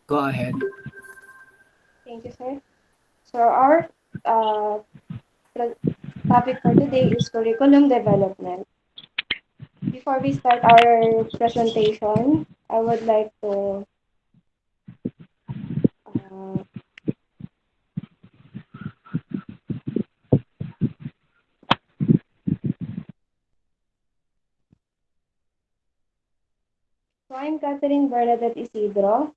Go ahead. Thank you, sir. So our uh, pre- topic for today is curriculum development. Before we start our presentation, I would like to uh, so I'm Catherine Bernadette Isidro,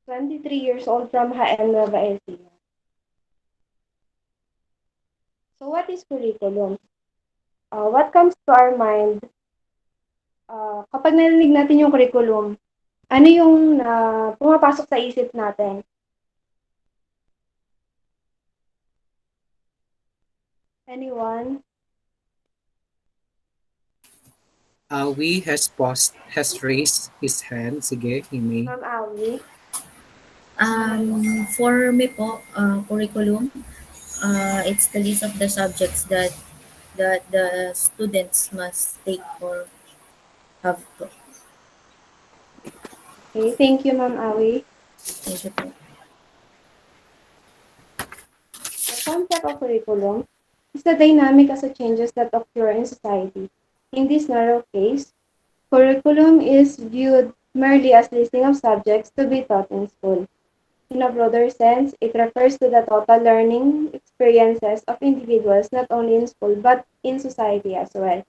23 years old from Jaén, Nueva Ecija. So what is curriculum? What comes to our mind kapag narinig natin yung curriculum? Ano yung pumapasok sa isip natin? Anyone? Has raised his hand. Sige, he may. Ma'am Awi? For me po, curriculum, it's the list of the subjects that the students must take or have to. Okay, thank you, Ma'am Awi. Thank you po. The concept of curriculum is the dynamic as the changes that occur in society. In this narrow case, curriculum is viewed merely as listing of subjects to be taught in school. In a broader sense, it refers to the total learning experiences of individuals not only in school but in society as well.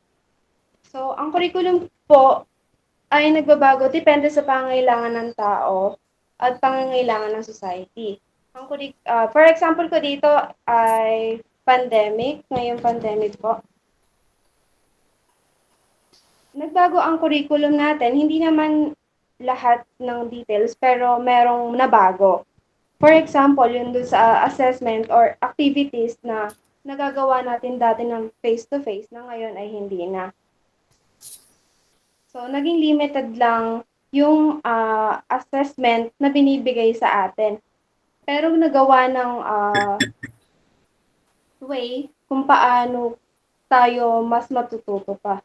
So, ang curriculum po ay nagbabago depende sa pangangailangan ng tao at pangangailangan ng society. For example ko dito ay pandemic, ngayong pandemic po. Nagbago ang curriculum natin, hindi naman lahat ng details pero merong nabago. For example, yun dun sa assessment or activities na nagagawa natin dati ng face-to-face na ngayon ay hindi na. So, naging limited lang yung assessment na binibigay sa atin. Pero nagawa ng way kung paano tayo mas matututo pa.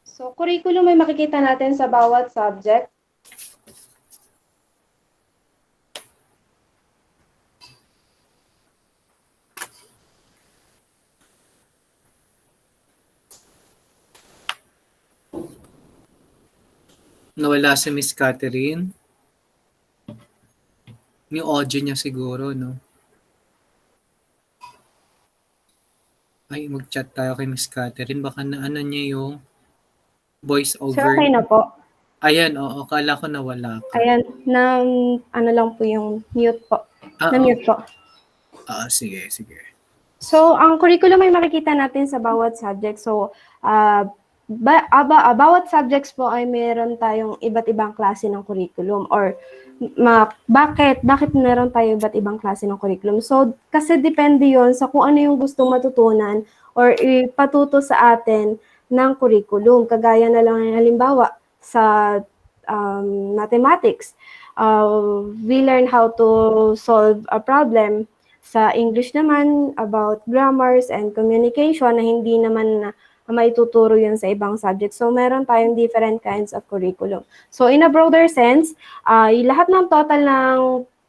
So, curriculum ay makikita natin sa bawat subject. Nawala si Miss Catherine. Yung audio niya siguro, no? Ay, mag-chat tayo kay Miss Catherine. Baka na ano niya yung voice Sir, over. okay na po. Ayan, oo. Kala ko nawala ka. Ayan, ano lang po yung mute po. Na-mute Okay. po. Sige, sige. So, ang curriculum ay makikita natin sa bawat subject. So, bawat subjects po ay meron tayong iba't ibang klase ng curriculum or bakit meron tayo iba't ibang klase ng curriculum? So, kasi depende yon sa kung ano yung gustong matutunan or ipatuto sa atin ng curriculum. Kagaya na lang halimbawa sa mathematics. We learn how to solve a problem. Sa English naman, about grammars and communication na hindi naman na maituturo yun sa ibang subject. So, meron tayong different kinds of curriculum. So, in a broader sense, lahat ng total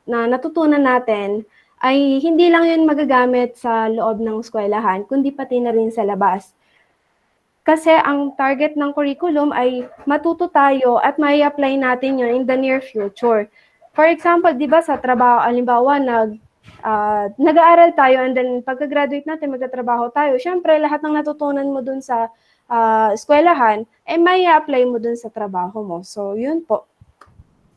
na natutunan natin ay hindi lang yun magagamit sa loob ng eskwelahan, kundi pati na rin sa labas. Kasi ang target ng curriculum ay matuto tayo at mai apply natin yun in the near future. For example, di ba sa trabaho, alimbawa, nag-aaral tayo and then pagka-graduate natin, magtatrabaho tayo. Siyempre, lahat ng natutunan mo dun sa eskwelahan, may apply mo dun sa trabaho mo. So, yun po.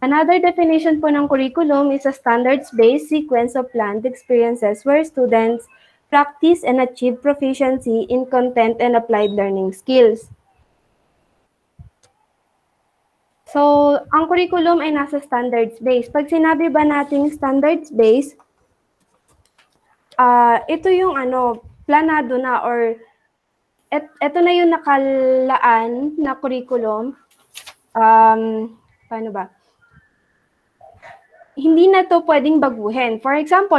Another definition po ng curriculum is a standards-based sequence of planned experiences where students practice and achieve proficiency in content and applied learning skills. So, ang curriculum ay nasa standards-based. Pag sinabi ba nating standards-based, ito yung planado na or ito na yung nakalaan na curriculum. Paano ba? hindi na to pwedeng baguhin. For example,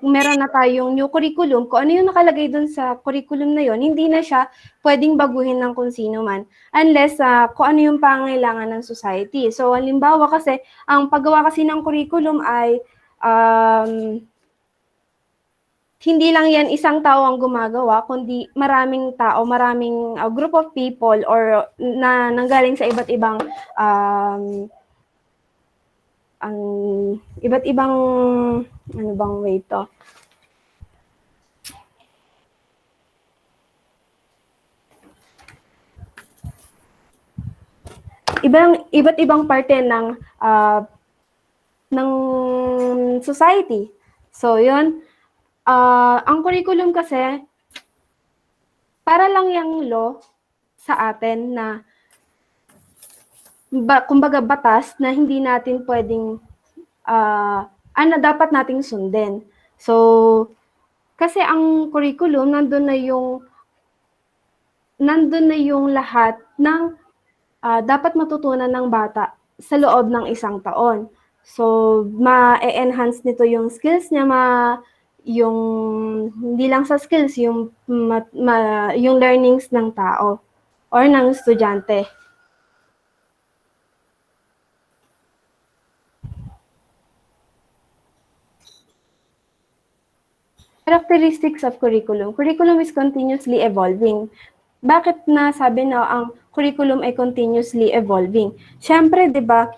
meron na tayong new curriculum, kung ano yung nakalagay dun sa curriculum na yon, hindi na siya pwedeng baguhin ng kung sino man unless kung ano yung pangangailangan ng society. So, halimbawa kasi, ang paggawa kasi ng curriculum ay hindi lang yan isang tao ang gumagawa, kundi maraming tao, maraming group of people or na nanggaling sa iba't ibang ang iba't ibang ano bang way to? Iba't ibang parte ng society. So, yun. Ang curriculum kasi, para lang yung law sa atin na kumbaga batas na hindi natin pwedeng dapat nating sundin. So, kasi ang curriculum, nandun na yung lahat ng dapat matutunan ng bata sa loob ng isang taon. So, ma-enhance nito yung skills niya, yung hindi lang sa skills, yung yung learnings ng tao or ng estudyante. Characteristics of curriculum. Curriculum is continuously evolving. Bakit nasabi na ang curriculum ay continuously evolving? Siyempre, di ba,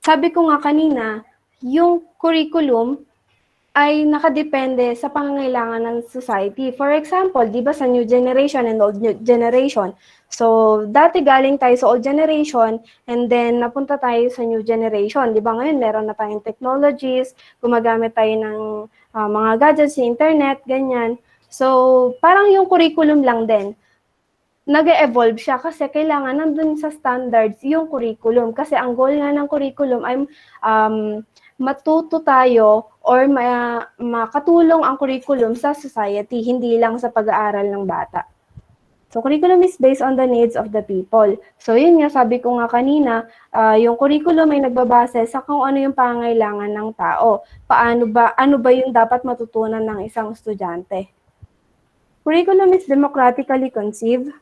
sabi ko nga kanina, yung curriculum ay nakadepende sa pangangailangan ng society. For example, di ba sa new generation and old generation, so dati galing tayo sa old generation and then napunta tayo sa new generation. Di ba ngayon meron na tayong technologies, gumagamit tayo ng mga gadgets, internet, ganyan. So parang yung curriculum lang din. Nag-evolve siya kasi kailangan nandun sa standards yung curriculum. Kasi ang goal nga ng curriculum ay matuto tayo or makatulong ang curriculum sa society, hindi lang sa pag-aaral ng bata. So, curriculum is based on the needs of the people. So, yun nga, sabi ko nga kanina, yung curriculum ay nagbabase sa kung ano yung pangangailangan ng tao. Ano ba yung dapat matutunan ng isang estudyante? Curriculum is democratically conceived.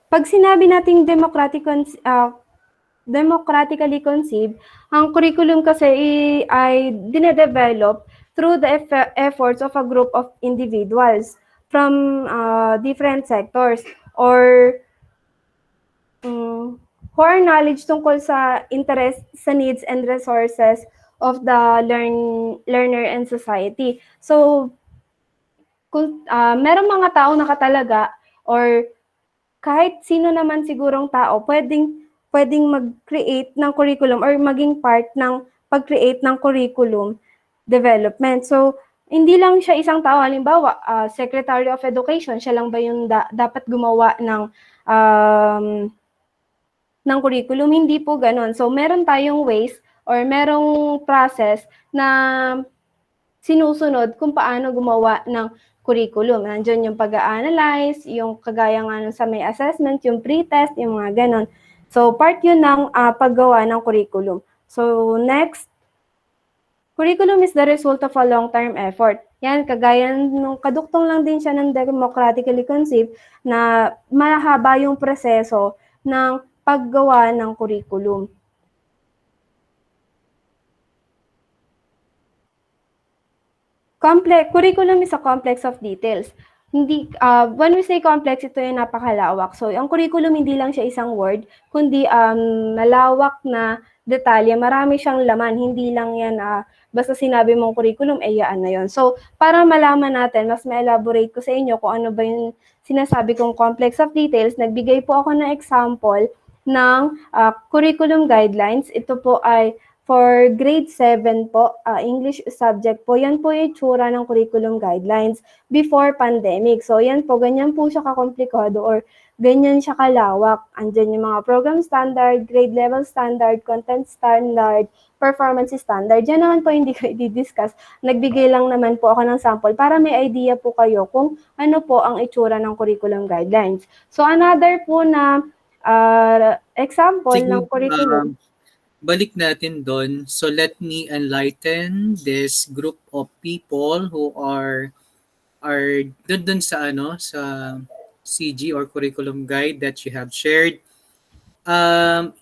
Pag sinabi nating democratically conceived, ang curriculum kasi ay dinedevelop through the efforts of a group of individuals from different sectors or who are knowledge tungkol sa interest, sa needs and resources of the learner and society. So, kung merong mga tao nakatalaga or kahit sino naman sigurong tao pwedeng mag-create ng curriculum or maging part ng pag-create ng curriculum development. So, hindi lang siya isang tao. Halimbawa, Secretary of Education, siya lang ba yung dapat gumawa ng curriculum? Hindi po ganun. So, meron tayong ways or merong process na sinusunod kung paano gumawa ng curriculum. Nandiyan yung pag-a-analyze, yung kagaya nga sa may assessment, yung pre-test, yung mga ganon. So, part yun ng paggawa ng curriculum. So, next, curriculum is the result of a long-term effort. Yan, kagaya nung kaduktong lang din siya ng democratically conceived na mahaba yung proseso ng paggawa ng curriculum. Curriculum is a complex of details. Hindi, when we say complex, ito yung napakalawak. So, ang curriculum hindi lang siya isang word, kundi malawak na detalye. Marami siyang laman. Hindi lang yan, basta sinabi mong curriculum, yan na yun. So, para malaman natin, mas ma-elaborate ko sa inyo kung ano ba yung sinasabi kong complex of details, nagbigay po ako ng example ng curriculum guidelines. Ito po ay For grade 7 po, English subject po, yan po yung itsura ng curriculum guidelines before pandemic. So yan po, ganyan po siya kakomplikado or ganyan siya kalawak. Andyan yung mga program standard, grade level standard, content standard, performance standard. Yan naman po hindi ko i-discuss. Nagbigay lang naman po ako ng sample para may idea po kayo kung ano po ang itsura ng curriculum guidelines. So another po na example Sige, ng curriculum. balik natin doon. So let me enlighten this group of people who are dun sa sa CG or curriculum guide that you have shared.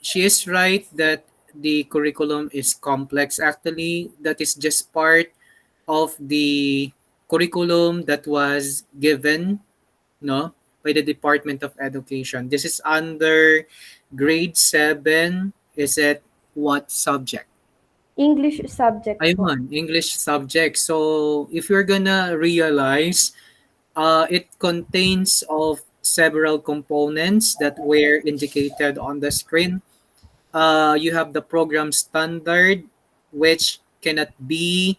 She is right that the curriculum is complex. Actually, that is just part of the curriculum that was given, no, by the Department of Education. This is under grade 7. Is it what subject? English subject po. Ayun, English subject. So, if you're gonna realize, it contains of several components that were indicated on the screen. You have the program standard, which cannot be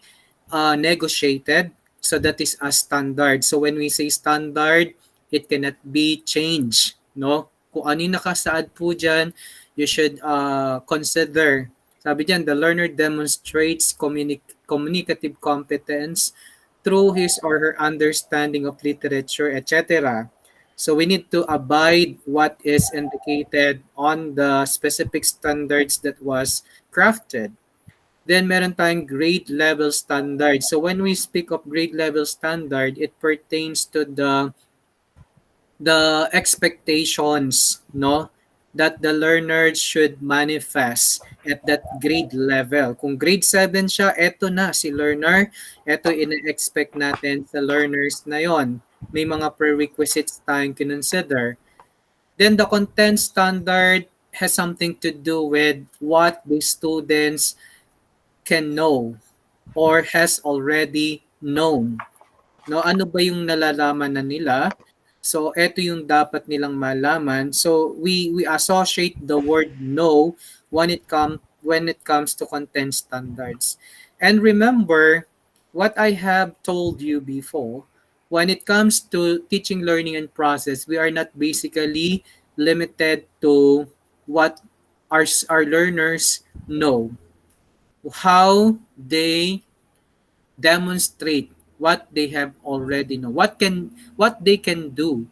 negotiated. So that is a standard. So when we say standard, it cannot be changed. No? Kung ano yung nakasaad po dyan, you should consider. Sabi dyan, the learner demonstrates communicative competence through his or her understanding of literature, etc. So we need to abide what is indicated on the specific standards that was crafted. Then meron tayong grade level standard. So when we speak of grade level standard, it pertains to the expectations, no, that the learners should manifest at that grade level. Kung grade 7 siya, eto na si learner, eto ina-expect natin sa learners na yon. May mga prerequisites tayong consider. Then the content standard has something to do with what the students can know or has already known. No, ano ba yung nalalaman na nila? So, ito yung dapat nilang malaman. So, we associate the word know when it comes to content standards. And remember what I have told you before, when it comes to teaching, learning, and process, we are not basically limited to what our learners know, how they demonstrate what they have already know, what they can do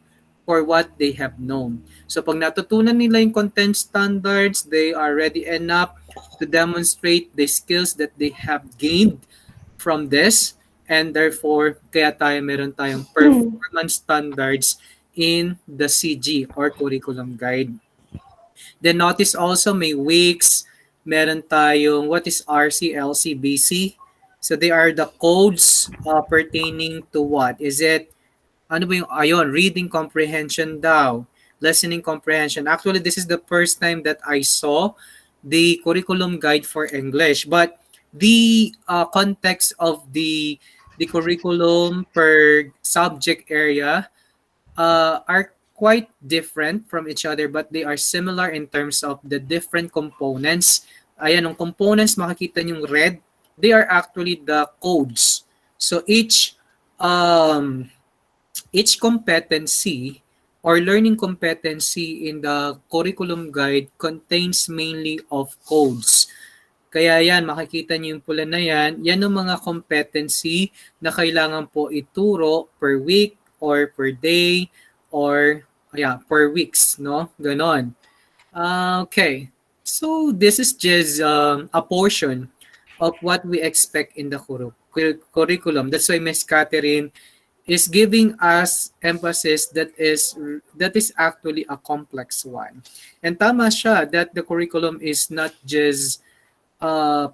for what they have known. So pag natutunan nila yung content standards, they are ready enough to demonstrate the skills that they have gained from this, and therefore kaya meron tayong performance standards in the CG or curriculum guide. Then notice also may weeks, meron tayong what is RC, LC, BC. So they are the codes pertaining to what? Is it, ano ba yung, ayon, reading comprehension daw, listening comprehension. Actually, this is the first time that I saw the curriculum guide for English. But the context of the curriculum per subject area are quite different from each other, but they are similar in terms of the different components. Ayan, yung components, makikita yung red, they are actually the codes. So each competency or learning competency in the curriculum guide contains mainly of codes. Kaya yan, makikita niyo yung pula na yan, yan yung mga competency na kailangan po ituro per week or per day or per weeks, no? Ganon. Okay. So this is just a portion of what we expect in the curriculum. That's why Ms. Catherine is giving us emphasis that is actually a complex one. And tama siya that the curriculum is not just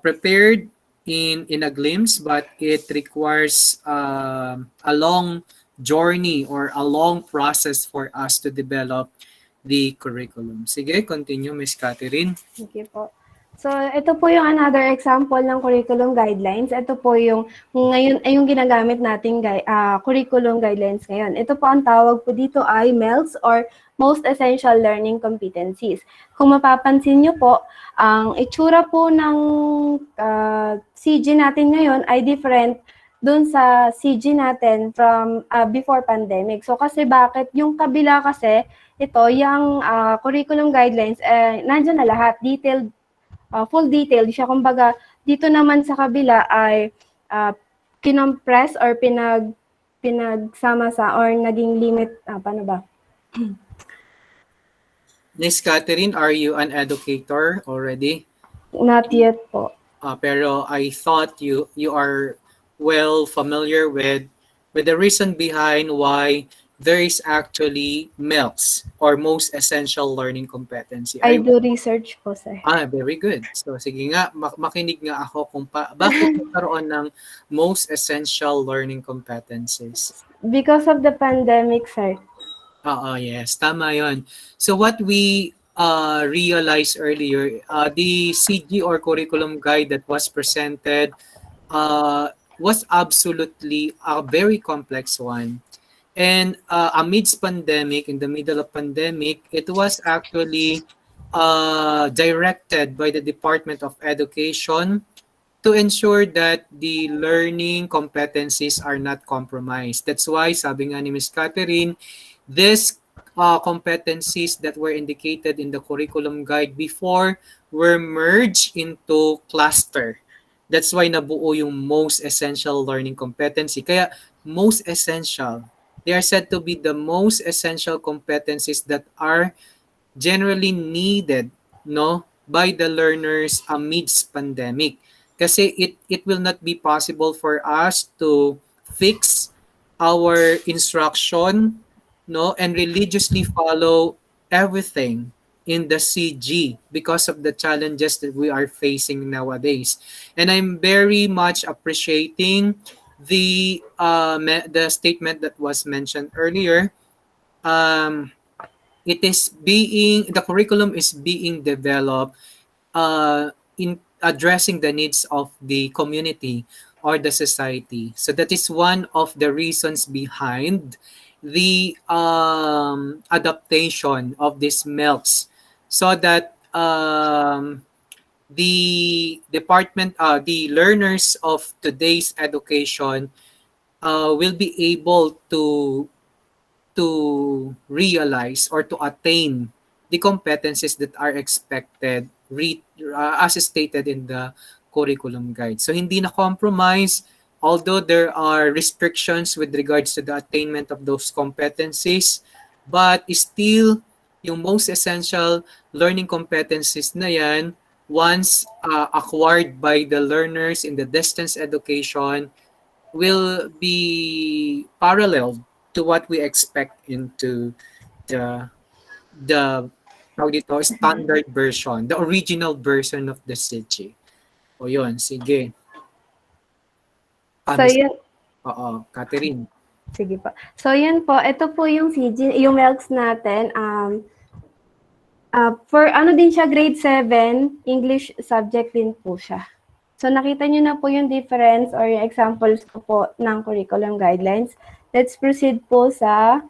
prepared in a glimpse, but it requires a long journey or a long process for us to develop the curriculum. Sige, continue, Ms. Catherine. Thank you po. So, ito po yung another example ng curriculum guidelines. Ito po yung ngayon ay yung ginagamit nating curriculum guidelines ngayon. Ito po ang tawag po dito ay MELCs or Most Essential Learning Competencies. Kung mapapansin nyo po, ang itsura po ng CG natin ngayon ay different dun sa CG natin from before pandemic. So, kasi bakit? Yung kabila kasi, ito, yung curriculum guidelines, nandyan na lahat, detailed full detail siya. Kumbaga, dito naman sa kabila ay kinompress or pinagsama sa or naging limit, paano ba? Miss Catherine, are you an educator already? Not yet po. Pero I thought you are well familiar with the reason behind why there is actually MELCs or most essential learning competency. I do research po, sir. Very good. So sige nga, makinig nga ako kung bakit nagkaroon ng most essential learning competencies. Because of the pandemic, sir. Yes, tama 'yon. So what we realized earlier, the CG or curriculum guide that was presented was absolutely a very complex one. And amidst pandemic, in the middle of pandemic, it was actually directed by the Department of Education to ensure that the learning competencies are not compromised. That's why, sabi nga ni Ms. Catherine, these competencies that were indicated in the curriculum guide before were merged into cluster. That's why nabuo yung most essential learning competency. Kaya most essential. They are said to be the most essential competencies that are generally needed by the learners amidst pandemic. Kasi it will not be possible for us to fix our instruction and religiously follow everything in the CG because of the challenges that we are facing nowadays. And I'm very much appreciating the statement that was mentioned earlier. The curriculum is being developed in addressing the needs of the community or the society. So that is one of the reasons behind the adaptation of these MELCs, so that the learners of today's education will be able to realize or to attain the competencies that are expected as stated in the curriculum guide. So hindi na compromise, although there are restrictions with regards to the attainment of those competencies, but still yung most essential learning competencies na yan, once acquired by the learners in the distance education, will be parallel to what we expect into the standard version, the original version of the CG. O yun, sige. So, yun. Catherine. Sige po. So, yun po. Ito po yung CG, yung MELCs natin. For din siya, grade 7, English subject din po siya. So, nakita nyo na po yung difference or yung examples po ng curriculum guidelines. Let's proceed po sa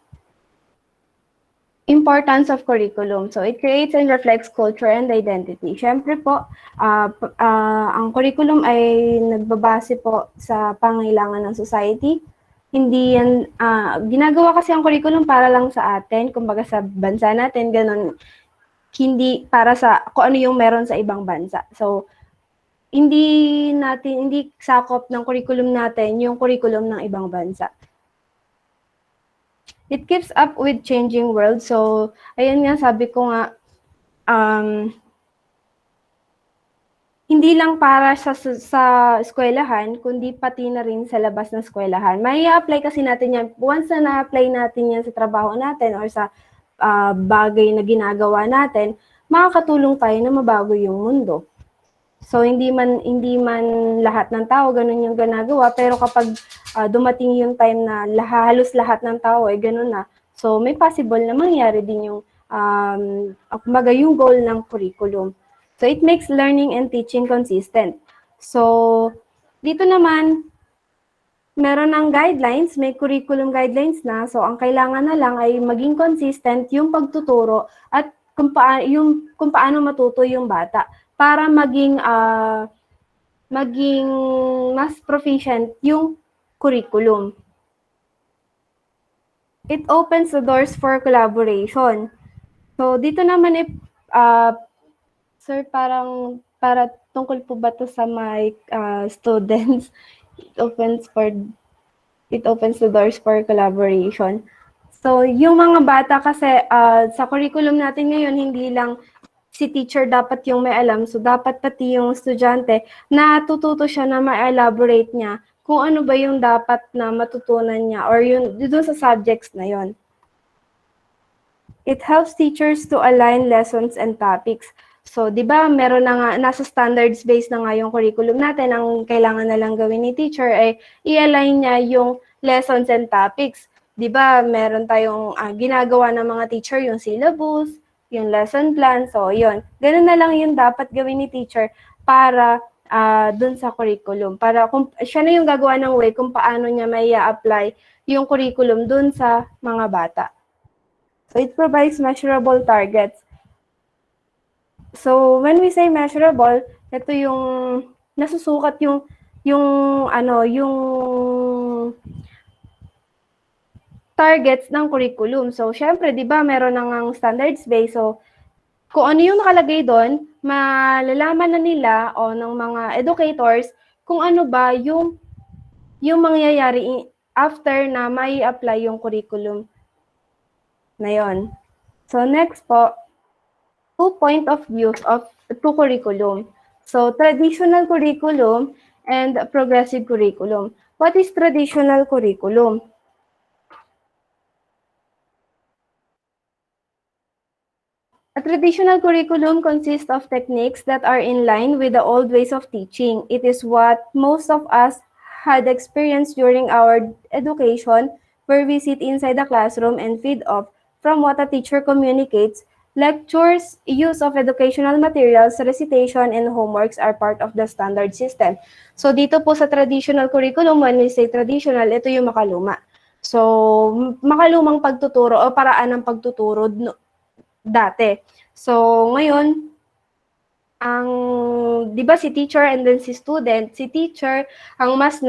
importance of curriculum. So, it creates and reflects culture and identity. Siyempre po, ang curriculum ay nagbabase po sa pangailangan ng society. Hindi yan, ginagawa kasi ang curriculum para lang sa atin, kumbaga sa bansa natin, ganun. Hindi para sa kung ano yung meron sa ibang bansa. So, hindi sakop ng curriculum natin yung curriculum ng ibang bansa. It keeps up with changing world. So, ayan nga, sabi ko nga, hindi lang para sa eskwelahan, kundi pati na rin sa labas ng eskwelahan. May apply kasi natin yan. Once na na-apply natin yan sa trabaho natin or sa bagay na ginagawa natin, makakatulong tayo na mabago yung mundo. So, hindi man lahat ng tao ganun yung ginagawa, pero kapag dumating yung time na halos lahat ng tao ay ganun na, so may possible na mangyari din yung yung goal ng curriculum. So it makes learning and teaching consistent. So dito naman, meron ng guidelines, may curriculum guidelines na. So ang kailangan na lang ay maging consistent yung pagtuturo at kung paano matuto yung bata para maging mas proficient yung curriculum. It opens the doors for collaboration. So dito naman sir, para tungkol po ba to sa my students? It opens the doors for collaboration. So, yung mga bata kasi sa curriculum natin ngayon, hindi lang si teacher dapat yung may alam. So, dapat pati yung estudyante natututo siya na ma-elaborate niya kung ano ba yung dapat na matutunan niya or yung doon sa subjects na yon. It helps teachers to align lessons and topics. So, di ba, meron na nga, nasa standards-based na nga yung curriculum natin. Ang kailangan na lang gawin ni teacher ay i-align niya yung lessons and topics. Di ba, meron tayong ginagawa ng mga teacher, yung syllabus, yung lesson plan. So, yun. Ganun na lang yung dapat gawin ni teacher para dun sa curriculum. Para siya na yung gagawa ng way kung paano niya may apply yung curriculum dun sa mga bata. So, it provides measurable targets. So, when we say measurable, ito yung nasusukat yung targets ng curriculum. So, syempre, di ba, meron nang standards base. So, kung ano yung nakalagay doon, malalaman na nila o ng mga educators kung ano ba yung mangyayari after na may apply yung curriculum na yon. So, next po, 2 point of views of 2 curriculum. So, traditional curriculum and progressive curriculum. What is traditional curriculum? A traditional curriculum consists of techniques that are in line with the old ways of teaching. It is what most of us had experienced during our education, where we sit inside the classroom and feed off from what a teacher communicates. Lectures, use of educational materials, recitation, and homeworks are part of the standard system. So dito po sa traditional curriculum, when we say traditional, ito yung makaluma. So makalumang pagtuturo o paraan ng pagtuturo dati. So ngayon, di ba si teacher and then si student, si teacher ang mas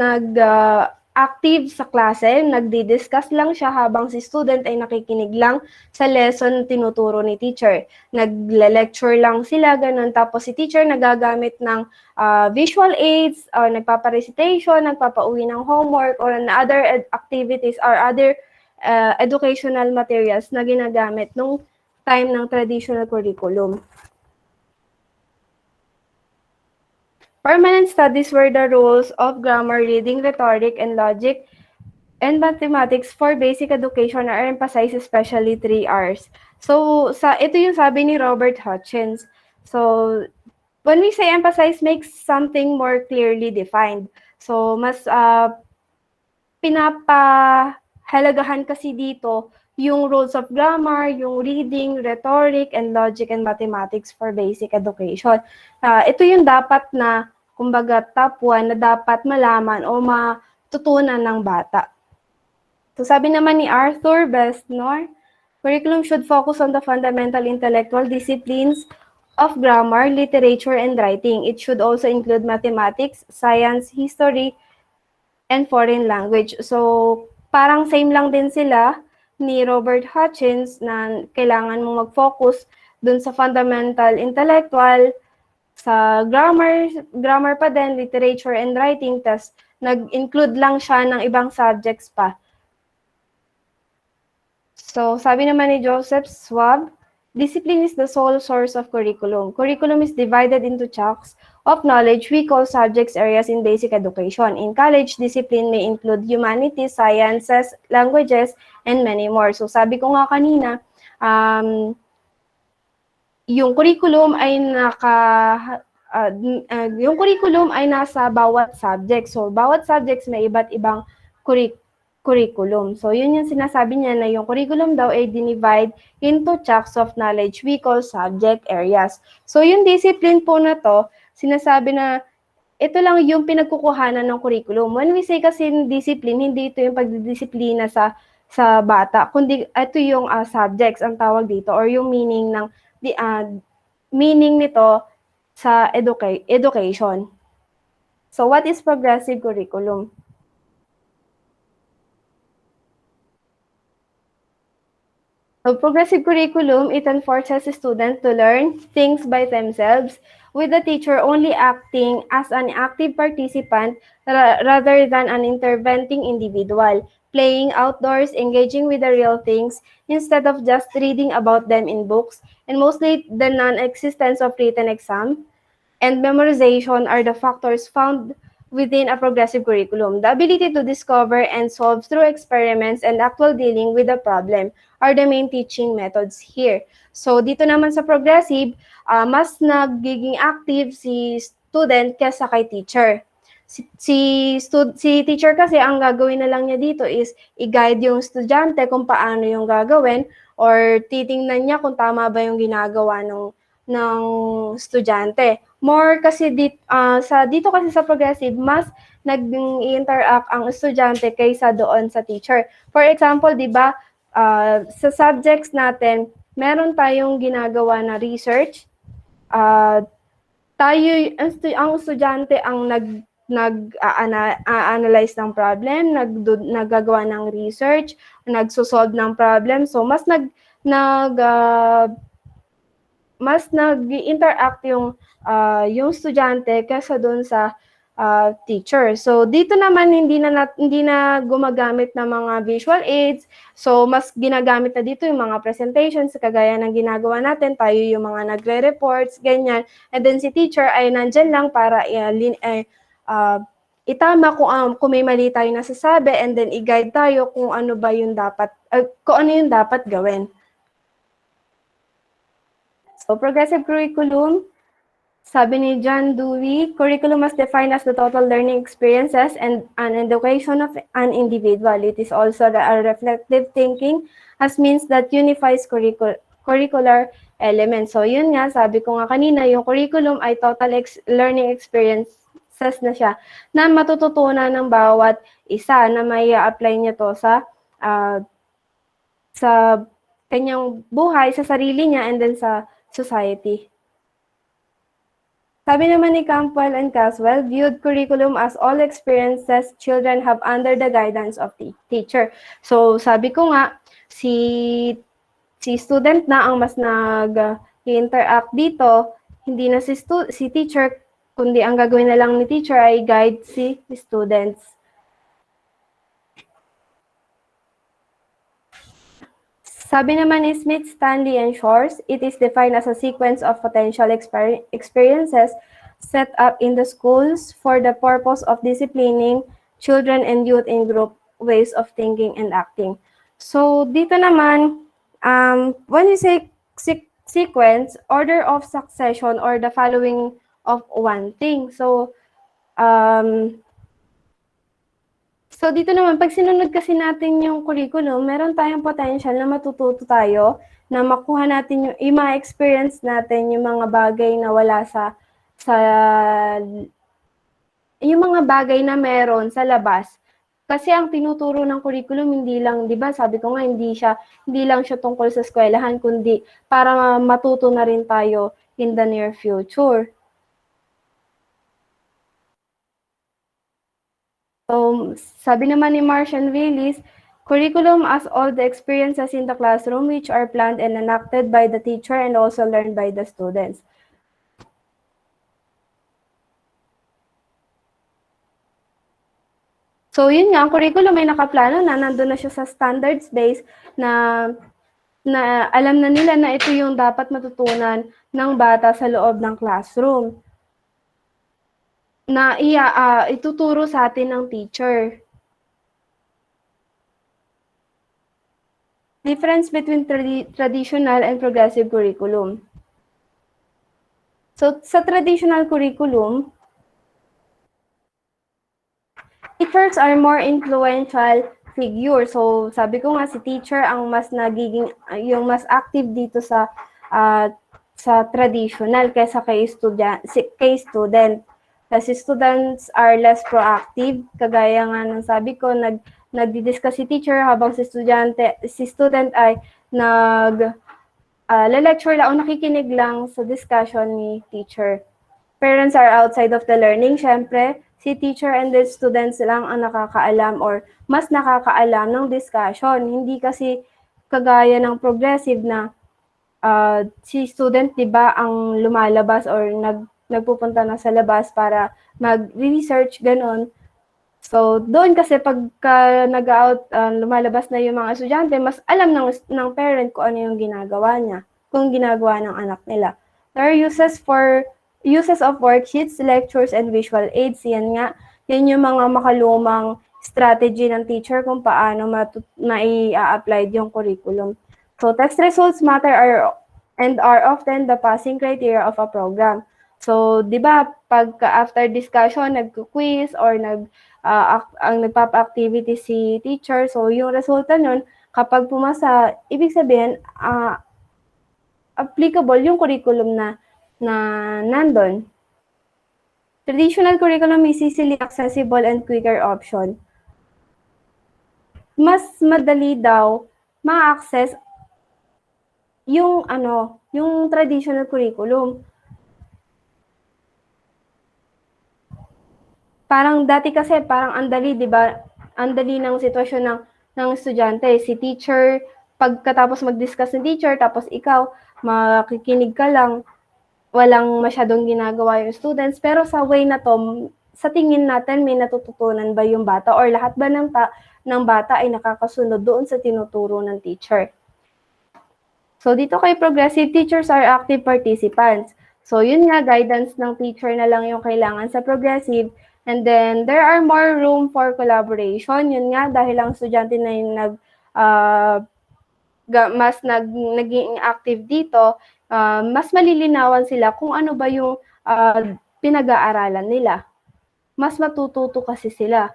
active sa klase, nagdi-discuss lang siya habang si student ay nakikinig lang sa lesson tinuturo ni teacher. Nagle-lecture lang sila, ganun. Tapos si teacher nagagamit ng visual aids, or nagpapa-recitation, nagpapauwi ng homework, or other activities or other educational materials na ginagamit nung time ng traditional curriculum. Permanent studies were the rules of grammar, reading, rhetoric, and logic, and mathematics for basic education are emphasized, especially 3 R's. So, ito yung sabi ni Robert Hutchins. So, when we say emphasize, makes something more clearly defined. So, mas pinapahalagahan kasi dito yung rules of grammar, yung reading, rhetoric, and logic and mathematics for basic education. Ito yung dapat na, kumbaga, top 1 na dapat malaman o matutunan ng bata. So sabi naman ni Arthur Besnor, curriculum should focus on the fundamental intellectual disciplines of grammar, literature, and writing. It should also include mathematics, science, history, and foreign language. So parang same lang din sila ni Robert Hutchins na kailangan mong mag-focus dun sa fundamental intellectual, sa grammar pa din, literature and writing, tas nag-include lang siya ng ibang subjects pa. So, sabi naman ni Joseph Schwab, discipline is the sole source of curriculum. Curriculum is divided into chunks of knowledge we call subjects areas in basic education. In college, discipline may include humanities, sciences, languages, and many more. So sabi ko nga kanina, yung curriculum ay nasa bawat subject. So bawat subjects may iba't ibang curriculum. So, yun yung sinasabi niya na yung curriculum daw ay dinivide into chunks of knowledge we call subject areas. So, yung discipline po na to, sinasabi na ito lang yung pinagkukuhanan ng curriculum. When we say kasi discipline, hindi ito yung pagdidisiplina sa bata, kundi ito yung subjects ang tawag dito or yung meaning ng meaning nito sa education. So, what is progressive curriculum? So, progressive curriculum, it enforces students to learn things by themselves, with the teacher only acting as an active participant rather than an interventing individual, playing outdoors, engaging with the real things, instead of just reading about them in books, and mostly the non-existence of written exam and memorization are the factors found within a progressive curriculum. The ability to discover and solve through experiments and actual dealing with the problem are the main teaching methods here. So dito naman sa progressive, mas nagiging active si student kaysa kay teacher. Si teacher kasi ang gagawin na lang niya dito is i-guide yung estudyante kung paano yung gagawin or titingnan niya kung tama ba yung ginagawa ng estudyante. More kasi dito kasi sa progressive, mas nag-interact ang estudyante kaysa doon sa teacher. For example, 'di ba, sa subjects natin, meron tayong ginagawa na research. Ang estudyante ang nag-analyze ng problem, naggagawa ng research, nagso-solve ng problem. So mas nag-interact yung estudyante kaysa doon sa teacher. So dito naman hindi na gumagamit ng mga visual aids. So mas ginagamit na dito yung mga presentations kagaya ng ginagawa natin, tayo yung mga nagre-reports, ganyan. And then si teacher ay nandyan lang para itama kung may mali tayo nasasabi and then i-guide tayo kung ano yung dapat gawin. So, progressive curriculum, sabi ni John Dewey, curriculum must define as the total learning experiences and an education of an individual. It is also a reflective thinking as means that unifies curricular elements. So, yun nga, sabi ko nga kanina, yung curriculum ay total learning experiences na siya na matututunan ng bawat isa na may apply niya to sa kanyang buhay, sa sarili niya, and then sa society. Sabi naman ni Campbell and Caswell, viewed curriculum as all experiences children have under the guidance of the teacher. So sabi ko nga, si student na ang mas nag-interact dito, hindi na si teacher, kundi ang gagawin na lang ni teacher ay guide si students. Sabi naman ni Smith, Stanley, and Shores, it is defined as a sequence of potential experiences set up in the schools for the purpose of disciplining children and youth in group ways of thinking and acting. So, dito naman, when we say sequence, order of succession or the following of one thing. So dito naman, pag sinunod kasi natin yung curriculum, meron tayong potential na matututo tayo, na makuha natin yung mga experience natin, yung mga bagay na wala yung mga bagay na meron sa labas. Kasi ang tinuturo ng curriculum, hindi lang, di ba, sabi ko nga, hindi lang siya tungkol sa eskwelahan, kundi para matuto na rin tayo in the near future. So, sabi naman ni Martian Willis, curriculum as all the experiences in the classroom which are planned and enacted by the teacher and also learned by the students. So, yun nga, ang curriculum ay nakaplano na, nandun na siya sa standards base na alam na nila na ito yung dapat matutunan ng bata sa loob ng classroom, na ituturo sa atin ng teacher. Difference between traditional and progressive curriculum. So, sa traditional curriculum, teachers are more influential figure. So, sabi ko nga, si teacher ang mas nagiging, yung mas active dito sa traditional kaysa kay student. Kasi students are less proactive. Kagaya nga ng sabi ko, nagdi-discuss si teacher habang si student ay lecture lang o nakikinig lang sa discussion ni teacher. Parents are outside of the learning, syempre, si teacher and the students lang ang nakakaalam or mas nakakaalam ng discussion. Hindi kasi kagaya ng progressive na si student, di ba, ang lumalabas or nagpupunta na sa labas para mag-research, ganon. So, doon kasi pagka lumalabas na yung mga estudyante, mas alam ng parent kung ano yung ginagawa niya, kung ginagawa ng anak nila. There are uses of worksheets, lectures, and visual aids. Yan nga, yan yung mga makalumang strategy ng teacher kung paano mai-apply yung curriculum. So, test results matter and are often the passing criteria of a program. So, di ba, after discussion, nag-quiz or ang nagpapa-activity si teacher, so yung resulta nun, kapag pumasa, ibig sabihin, applicable yung curriculum na nandun. Traditional curriculum is easily accessible and quicker option. Mas madali daw ma-access yung traditional curriculum. Parang dati kasi parang andali, 'di ba? Andali ng sitwasyon ng estudyante, si teacher pagkatapos mag-discuss ng teacher tapos ikaw makikinig ka lang, walang masyadong ginagawa yung students, pero sa way na to, sa tingin natin may natututunan ba yung bata or lahat ba ng bata ay nakakasunod doon sa tinuturo ng teacher. So dito kay progressive, teachers are active participants. So yun nga, guidance ng teacher na lang yung kailangan sa progressive. And then there are more room for collaboration. Yun nga, dahil ang estudyante na yung naging active dito, mas malilinawan sila kung ano ba yung pinag-aaralan nila. Mas matututo kasi sila.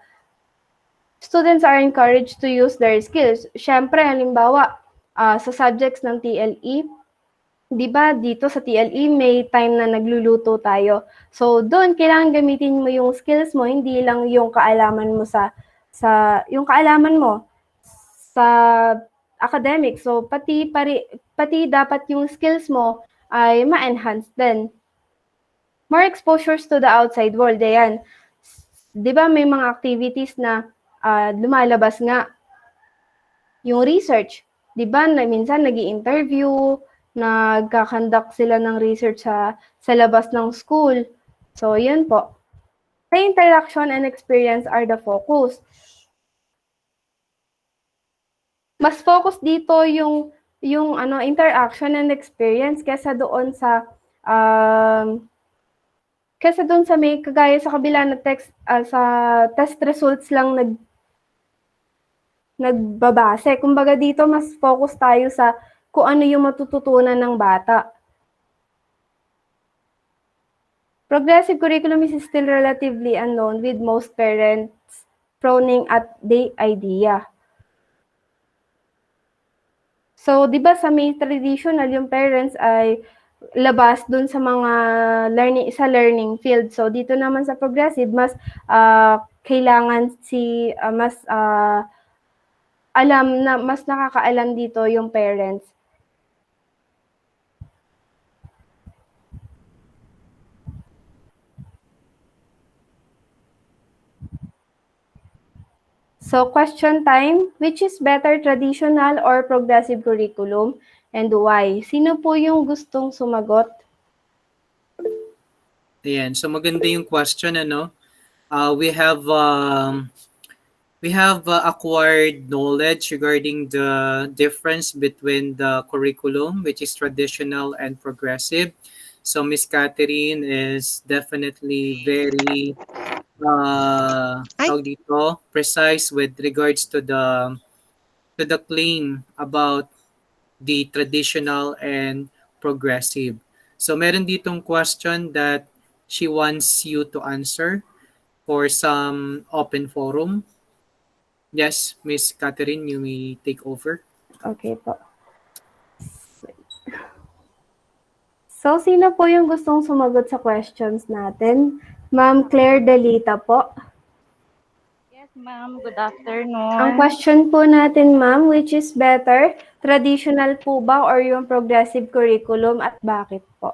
Students are encouraged to use their skills. Siyempre, halimbawa, sa subjects ng TLE, di ba dito sa TLE may time na nagluluto tayo. So, doon kailangan gamitin mo yung skills mo, hindi lang yung kaalaman mo sa academic. So, pati dapat yung skills mo ay ma-enhance din. More exposures to the outside world. Ayan. Di ba may mga activities na lumalabas nga yung research. Di ba minsan nag-i-interview, nagkakandak sila ng research sa labas ng school. So, yun po. The interaction and experience are the focus. Mas focus dito yung interaction and experience kesa doon sa may kagaya sa kabila na sa test results lang nagbabase. Kumbaga dito mas focus tayo sa kung ano yung matututunan ng bata. Progressive curriculum is still relatively unknown with most parents proning at the idea. So, di ba sa may traditional, yung parents ay labas dun sa mga learning field. So, dito naman sa progressive, mas kailangan mas nakakaalam dito yung parents. So, question time, which is better, traditional or progressive curriculum, and why? Sino po yung gustong sumagot? Ayan, so maganda yung question, ano? We have acquired knowledge regarding the difference between the curriculum, which is traditional and progressive. So Miss Catherine is definitely very precise with regards to the claim about the traditional and progressive. So meron ditong question that she wants you to answer for some open forum. Yes, Miss Catherine, you may take over. Okay po. So, sino po yung gustong sumagot sa questions natin? Ma'am Claire Delita po. Yes, ma'am. Good Ang afternoon. question po natin, ma'am, which is better? Traditional po ba or yung progressive curriculum at bakit po?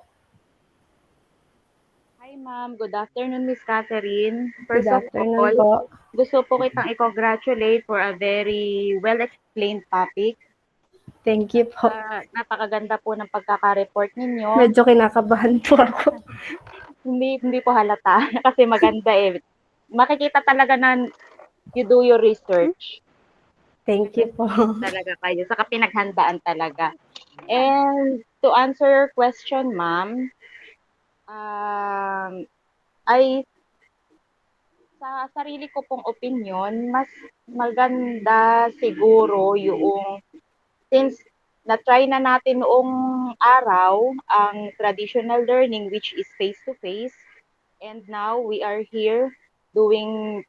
Hi, ma'am. Good afternoon, Miss Catherine. Good First of afternoon all, po. gusto po kitang i-congratulate for a very well-explained topic. Thank you po. Napakaganda po ng pagkaka-report ninyo. Medyo kinakabahan po ako. Hindi po halata kasi maganda eh. Makikita talaga na you do your research. Thank you po. Talaga kayo. Saka pinaghandaan talaga. And to answer your question, ma'am, ay sa sarili ko pong opinion, mas maganda siguro yung since na-try na natin noong araw ang traditional learning which is face-to-face and now we are here doing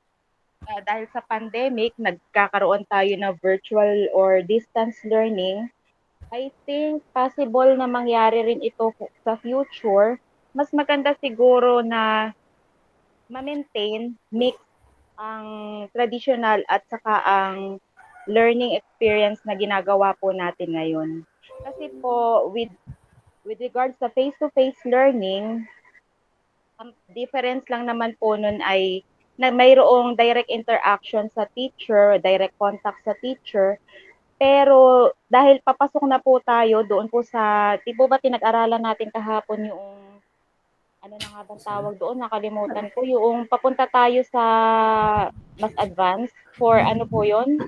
dahil sa pandemic, nagkakaroon tayo na virtual or distance learning. I think possible na mangyari rin ito sa future. Mas maganda siguro na ma-maintain, mix ang traditional at saka ang learning experience na ginagawa po natin ngayon. Kasi po, with regards sa face-to-face learning, ang difference lang naman po nun ay na mayroong direct interaction sa teacher, direct contact sa teacher, pero dahil papasok na po tayo doon po sa, di po ba pinag-aralan natin kahapon yung ano na nga bang tawag doon, nakalimutan ko, yung papunta tayo sa mas advanced for ano po yon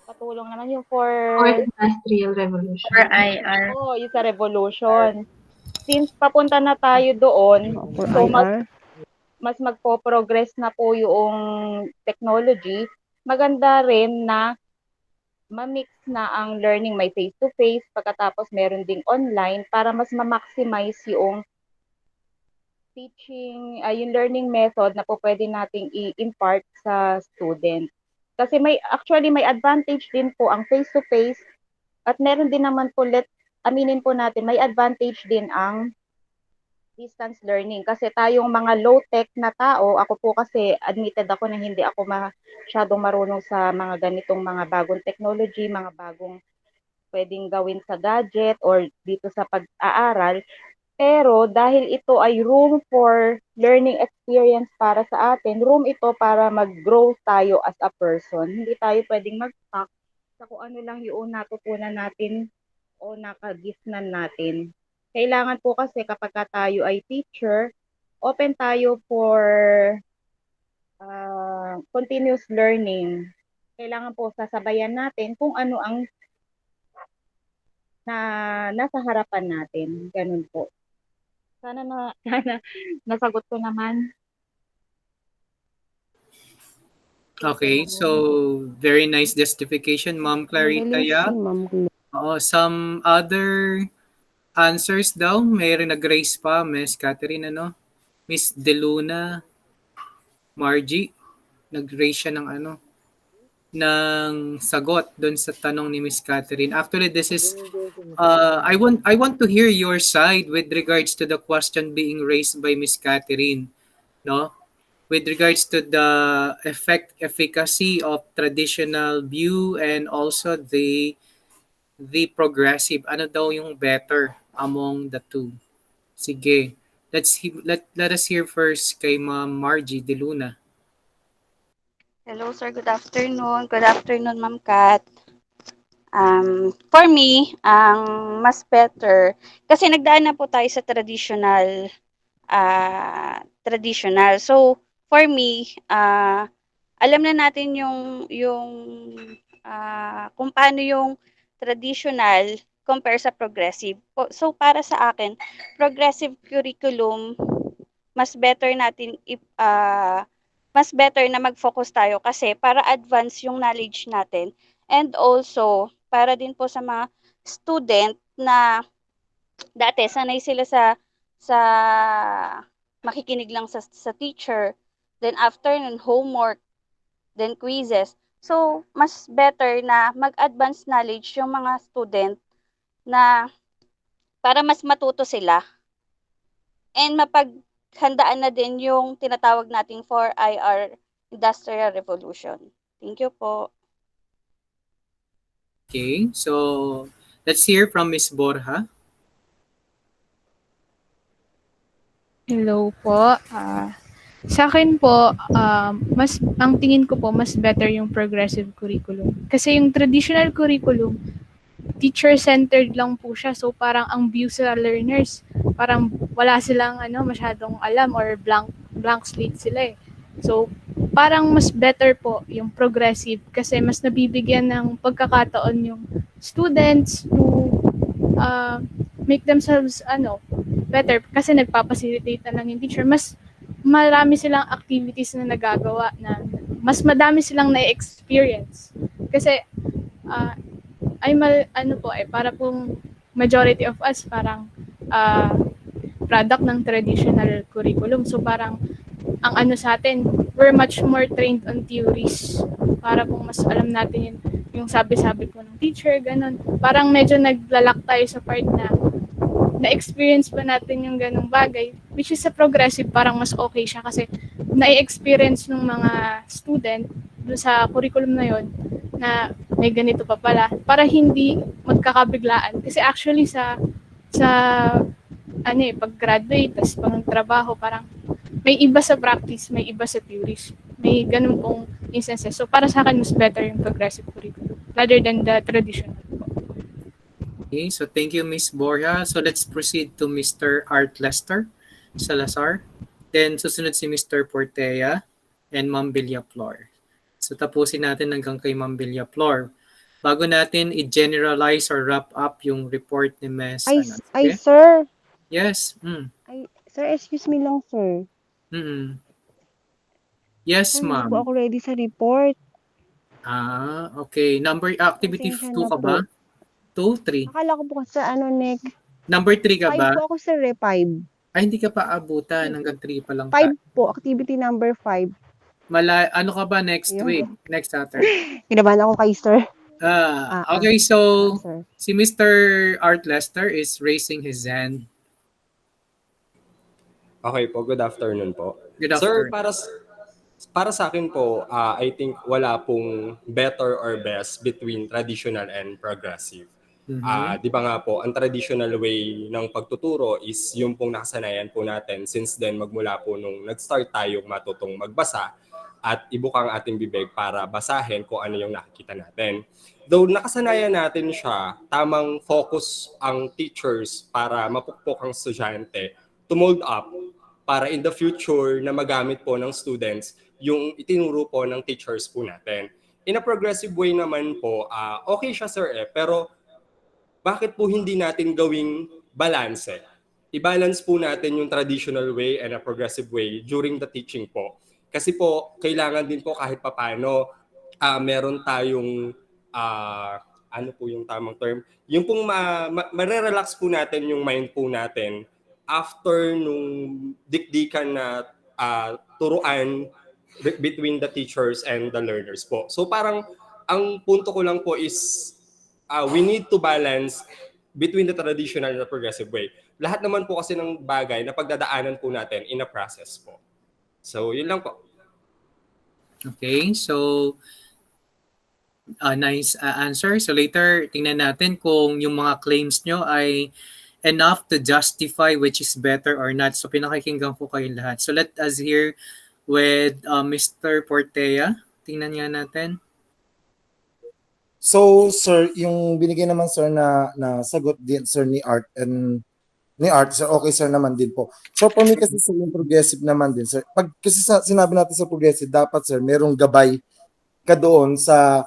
patulong naman yung for Fourth Industrial Revolution. For IR. yung sa revolution. Since papunta na tayo doon, For so IR. mas magpo-progress na po yung technology, maganda rin na ma-mix na ang learning, may face-to-face, pagkatapos meron ding online para mas ma-maximize yung teaching, yung learning method na po pwede nating i-impart sa student. Kasi actually may advantage din po ang face-to-face at meron din naman po, aminin po natin, may advantage din ang distance learning. Kasi tayong mga low-tech na tao, ako po kasi admitted ako na hindi ako masyadong marunong sa mga ganitong mga bagong technology, mga bagong pwedeng gawin sa gadget or dito sa pag-aaral. Pero dahil ito ay room for learning experience para sa atin, room ito para mag-grow tayo as a person. Hindi tayo pwedeng mag-stuck sa kung ano lang yung natutunan natin o nakagisnan natin. Kailangan po kasi kapag tayo ay teacher, open tayo for continuous learning. Kailangan po sasabayan natin kung ano ang nasa harapan natin. Ganun po. Sana nasagot ko naman. Okay, so very nice justification, Ma'am Clarita. Yeah. Some other answers daw. Mayroon nag-raise pa, Miss Catherine, ano? Miss Deluna, Margie, nag-raise siya ng ano, ng sagot doon sa tanong ni Miss Catherine. Actually, this is I want to hear your side with regards to the question being raised by Miss Catherine, no? With regards to the efficacy of traditional view and also the progressive. Ano daw yung better among the two? Sige. Let us hear first kay Ma'am Margie De Luna. Hello, sir. Good afternoon. Good afternoon, Ma'am Kat. For me, ang mas better, kasi nagdaan na po tayo sa traditional. So, for me, alam na natin kung paano yung traditional compare sa progressive. So, para sa akin, progressive curriculum, mas better mas better na mag-focus tayo kasi para advance yung knowledge natin and also para din po sa mga student na dati sanay sila sa makikinig lang sa teacher, then after nun homework, then quizzes. So, mas better na mag-advance knowledge yung mga student na para mas matuto sila and mapaghandaan na din yung tinatawag nating 4IR Industrial Revolution. Thank you po. Okay, so let's hear from Miss Borja. Hello po. Sa akin po, ang tingin ko po, mas better yung progressive curriculum. Kasi yung traditional curriculum, teacher-centered lang po siya. So parang ang view sa learners, parang wala silang masyadong alam or blank slate sila eh. So parang mas better po yung progressive kasi mas nabibigyan ng pagkakataon yung students to make themselves better kasi nagpapacilitate na lang yung teacher. Mas marami silang activities na nagagawa na mas madami silang na-experience. Kasi para pong majority of us parang product ng traditional curriculum. So parang ang sa atin, we're much more trained on theories para pong mas alam natin yung sabi-sabi ko ng teacher, ganun. Parang medyo naglalak tayo sa part na-experience pa natin yung ganung bagay, which is sa progressive, parang mas okay siya kasi na-experience ng mga student doon sa curriculum na yon na may ganito pa pala, para hindi magkakabiglaan. Kasi actually sa pag-graduate, tas pang-trabaho, parang may iba sa practice, may iba sa theories. May ganun pong instances. So para sa akin, mas better yung progressive curriculum rather than the traditional. Okay, so thank you, Miss Borja. So let's proceed to Mr. Art Lester Salazar. Then susunod si Mr. Portea and Ma'am Villaflor. So tapusin natin hanggang kay Ma'am Villaflor. Bago natin i-generalize or wrap up yung report ni Ms. Ay, sir. Yes. Sir, excuse me lang, sir. Yes, Sir, hindi ma'am. po ako ready sa report. Okay. Activity Pasensya 2 na ka ba? 2, 3. Akala ko po kasi Nick. Number 3 ka 5 ba? po ako, sir, 5. Ay, hindi ka pa abutan. Hanggang 3 pa lang. 5 po, activity number 5. Ano ka ba next Ayun. week? Next Saturday? Kinabahan ako kay sir. Okay, so Sir. si Mr. Art Lester is raising his hand. Okay po, good afternoon po. Good Sir, afternoon. para sa akin po, I think wala pong better or best between traditional and progressive. Di ba nga po, ang traditional way ng pagtuturo is yung pong nakasanayan po natin since then magmula po nung nag-start tayong matutong magbasa at ibukang ating bibig para basahin kung ano yung nakikita natin. Though nakasanayan natin siya, tamang focus ang teachers para mapukpok ang estudyante to mold up para in the future na magamit po ng students yung itinuro po ng teachers po natin. In a progressive way naman po, okay siya sir pero bakit po hindi natin gawing balance? I-balance po natin yung traditional way and a progressive way during the teaching po. Kasi po, kailangan din po kahit papano meron tayong, ano po yung tamang term? Yung pong marerelax po natin yung mind po natin after nung dikdikan na turuan between the teachers and the learners po. So parang ang punto ko lang po is we need to balance between the traditional and the progressive way. Lahat naman po kasi ng bagay na pagdadaanan po natin in a process po. So yun lang po. Okay, so nice answer. So later, tingnan natin kung yung mga claims nyo ay enough to justify which is better or not. So pinakikinggan ko kayo lahat. So let us hear with Mr. Portea. Tingnan nga natin. So sir, yung binigay naman sir na sagot din sir ni Art sir, okay sir naman din po. So for me kasi sir, yung progressive naman din sir. Pag kasi sinabi natin sa progressive, dapat sir merong gabay ka doon sa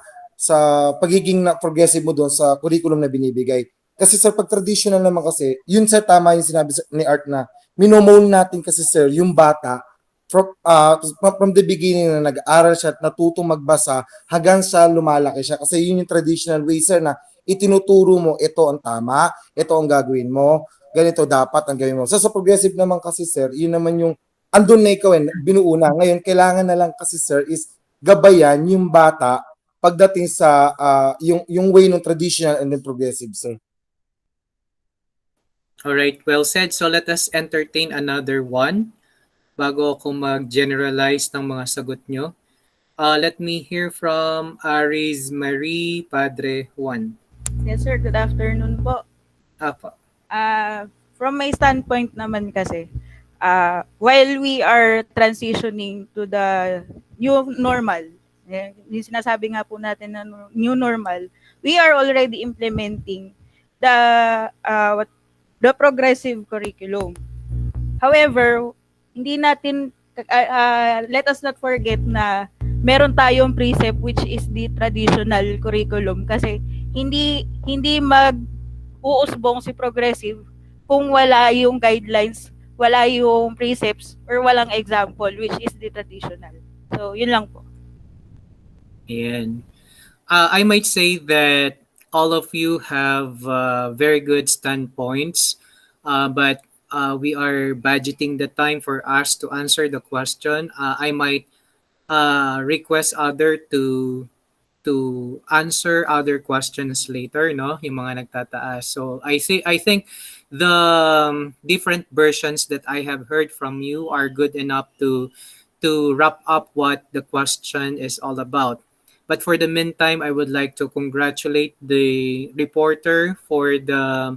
pagiging progressive mo doon sa curriculum na binibigay. Kasi sir, pag traditional naman kasi, yun sir, tama yung sinabi ni Art na minomone natin kasi sir, yung bata from the beginning na nag-aaral siya at natutong magbasa hanggang sa lumalaki siya. Kasi yun yung traditional way sir na itinuturo mo, ito ang tama, ito ang gagawin mo, ganito dapat ang gawin mo. So sa progressive naman kasi sir, yun naman yung andun na ikaw binuo na. Ngayon, kailangan na lang kasi sir is gabayan yung bata pagdating sa yung way ng traditional and then progressive, sir. All right, well said. So let us entertain another one bago ako mag-generalize ng mga sagot nyo. Let me hear from Aris Marie Padre Juan. Yes, sir. Good afternoon po. Apa. From my standpoint naman kasi, while we are transitioning to the new normal, yung sinasabi nga po natin na new normal, we are already implementing the progressive curriculum. However, hindi natin, let us not forget na meron tayong precept which is the traditional curriculum kasi hindi mag-uusbong si progressive kung wala yung guidelines, wala yung precepts, or walang example which is the traditional. So, yun lang po. Ayan. I might say that all of you have very good standpoints, but we are budgeting the time for us to answer the question. I might request other to answer other questions later, no? Yung mga nagtataas. So I think the different versions that I have heard from you are good enough to wrap up what the question is all about. But for the meantime, I would like to congratulate the reporter for the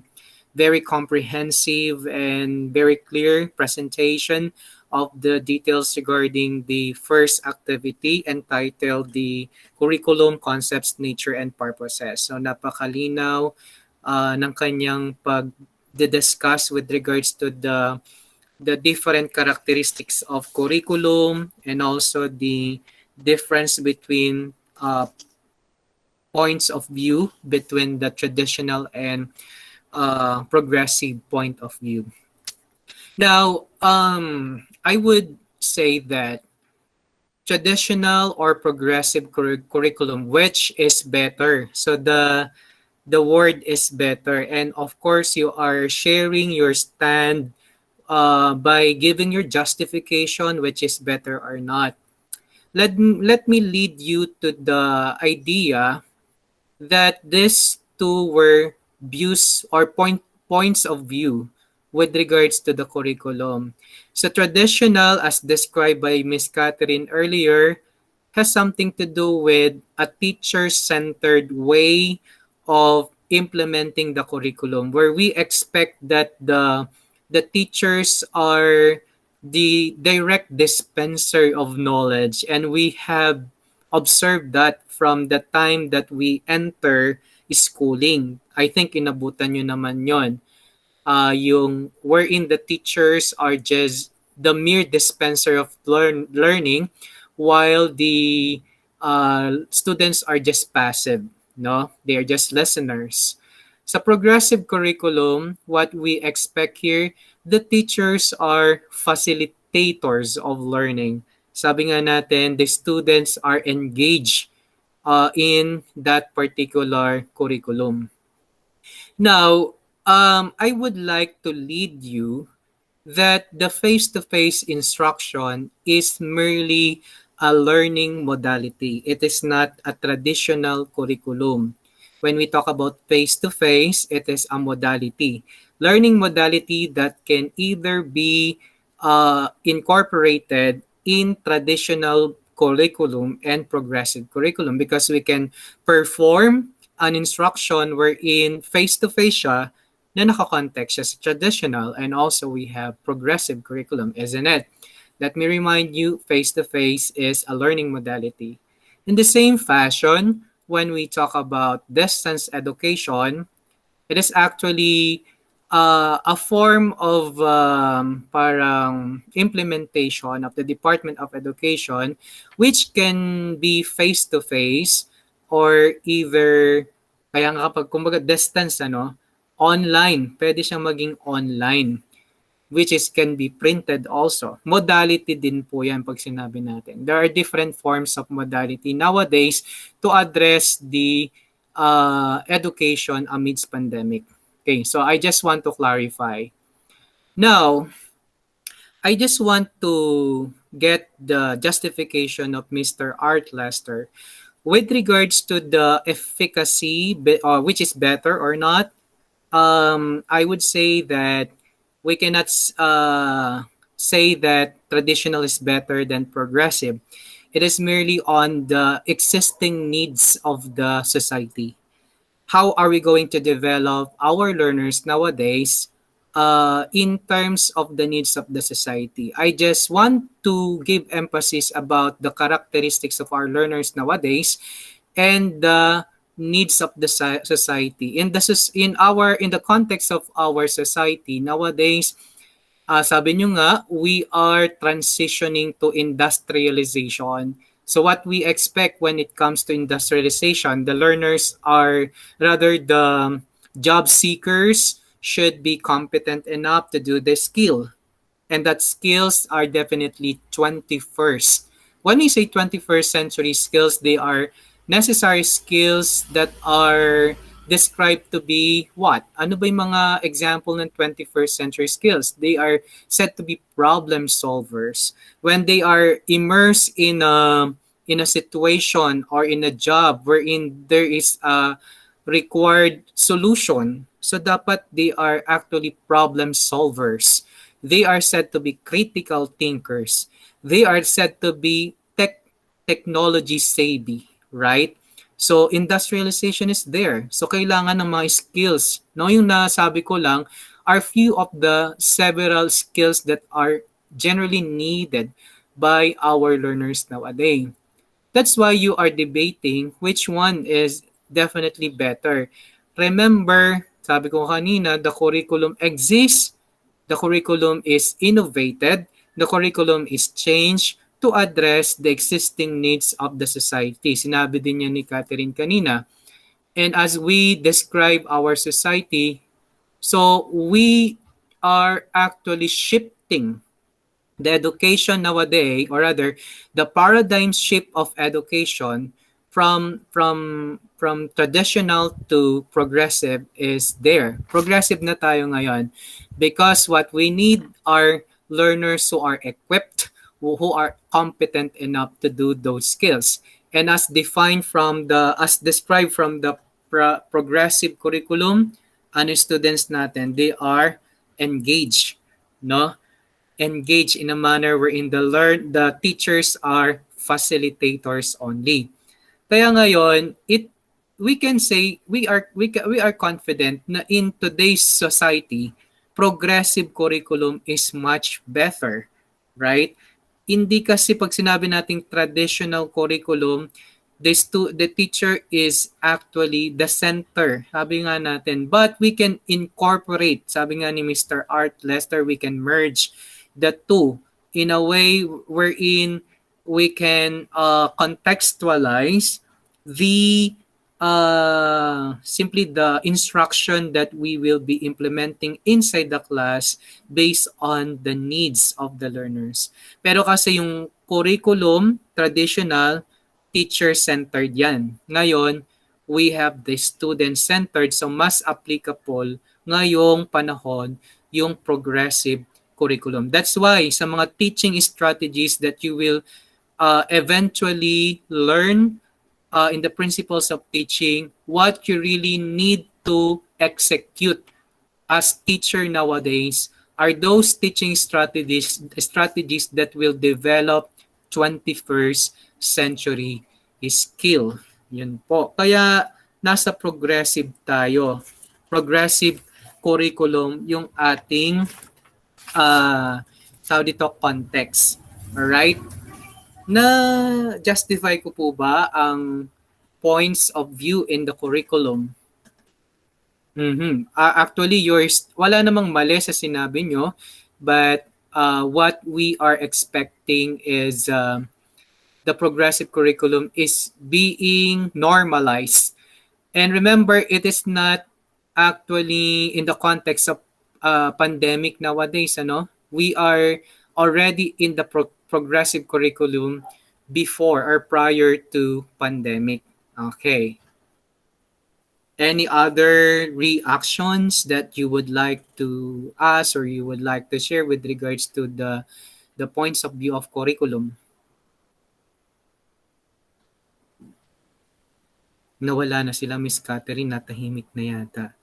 very comprehensive and very clear presentation of the details regarding the first activity entitled the Curriculum Concepts, Nature, and Purposes. So napakalinaw ng kanyang pag-discuss with regards to the different characteristics of curriculum and also the difference between points of view between the traditional and progressive point of view. Now, I would say that traditional or progressive curriculum, which is better? So the word is better, and of course, you are sharing your stand by giving your justification, which is better or not. Let me lead you to the idea that these two were views or points of view with regards to the curriculum. So traditional, as described by Ms. Catherine earlier, has something to do with a teacher-centered way of implementing the curriculum, where we expect that the teachers are the direct dispenser of knowledge, and we have observed that from the time that we enter schooling. I think inabutan nyo naman yon. Yung wherein the teachers are just the mere dispenser of learning, while the students are just passive, no? They are just listeners. Sa progressive curriculum, what we expect here, the teachers are facilitators of learning. Sabi nga natin, the students are engaged in that particular curriculum. Now, I would like to lead you that the face-to-face instruction is merely a learning modality. It is not a traditional curriculum. When we talk about face-to-face, it is a modality. Learning modality that can either be incorporated in traditional curriculum and progressive curriculum, because we can perform an instruction wherein face-to-face siya na nakakontext siya sa traditional, and also we have progressive curriculum, isn't it? Let me remind you, face-to-face is a learning modality. In the same fashion, when we talk about distance education, it is actually a form of parang implementation of the Department of Education, which can be face-to-face or either, kaya nga kapag kumbaga distance, online, pwede siyang maging online, which is can be printed also. Modality din po yan pag sinabi natin. There are different forms of modality nowadays to address the education amidst pandemic. Okay, so I just want to clarify. Now, I just want to get the justification of Mr. Art Lester. With regards to the efficacy, which is better or not, I would say that we cannot say that traditional is better than progressive. It is merely on the existing needs of the society. How are we going to develop our learners nowadays in terms of the needs of the society? I just want to give emphasis about the characteristics of our learners nowadays and the needs of the society. In the context of our society nowadays, sabi nyo nga, we are transitioning to industrialization. So what we expect when it comes to industrialization, the learners are rather the job seekers should be competent enough to do the skill. And that skills are definitely 21st. When we say 21st century skills, they are necessary skills that are described to be what? Ano ba yung mga example ng 21st century skills? They are said to be problem solvers. When they are immersed in a situation or in a job wherein there is a required solution, so dapat they are actually problem solvers. They are said to be critical thinkers. They are said to be technology savvy, right? So industrialization is there. So kailangan ng mga skills. No, yung nasabi ko lang are few of the several skills that are generally needed by our learners nowadays. That's why you are debating which one is definitely better. Remember, sabi ko kanina, the curriculum exists, the curriculum is innovated, the curriculum is changed to address the existing needs of the society. Sinabi din niya ni Catherine kanina. And as we describe our society, so we are actually shifting the education nowadays, or rather, the paradigm shift of education from traditional to progressive is there. Progressive na tayo ngayon because what we need are learners who are equipped, who are competent enough to do those skills. And as described from the progressive curriculum, ano students natin, they are engaged, no? Engaged in a manner wherein the teachers are facilitators only. Kaya ngayon, we can say we are confident na in today's society, progressive curriculum is much better, right? Hindi kasi pag sinabi nating traditional curriculum, the teacher is actually the center, sabi nga natin. But we can incorporate, sabi nga ni Mr. Art Lester, we can merge the two in a way wherein we can contextualize the simply the instruction that we will be implementing inside the class based on the needs of the learners. Pero kasi yung curriculum, traditional, teacher-centered yan. Ngayon, we have the student-centered, so mas applicable ngayong panahon yung progressive curriculum. That's why sa mga teaching strategies that you will eventually learn in the principles of teaching, what you really need to execute as teacher nowadays are those teaching strategies that will develop 21st century skill. Yun po. Kaya nasa progressive tayo. Progressive curriculum yung ating tawag dito context. Alright? Na justify ko po ba ang points of view in the curriculum? Actually, wala namang mali sa sinabi nyo, but what we are expecting is the progressive curriculum is being normalized. And remember, it is not actually in the context of pandemic nowadays. We are already in the progressive curriculum before or prior to pandemic. Okay. Any other reactions that you would like to ask or you would like to share with regards to the the points of view of curriculum. Nawala na sila, Miss Catherine, natahimik na yata.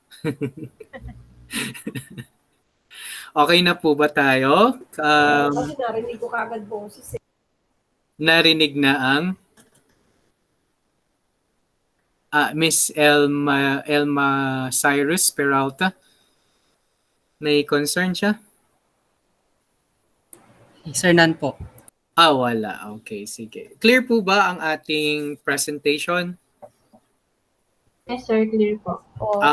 Okay na po ba tayo? Kasi narinig ko kagad boses eh. Narinig na ang Miss Elma Cyrus Peralta. May concern siya? Sir, none po. Wala. Okay, sige. Clear po ba ang ating presentation? Yes, sir, clear po.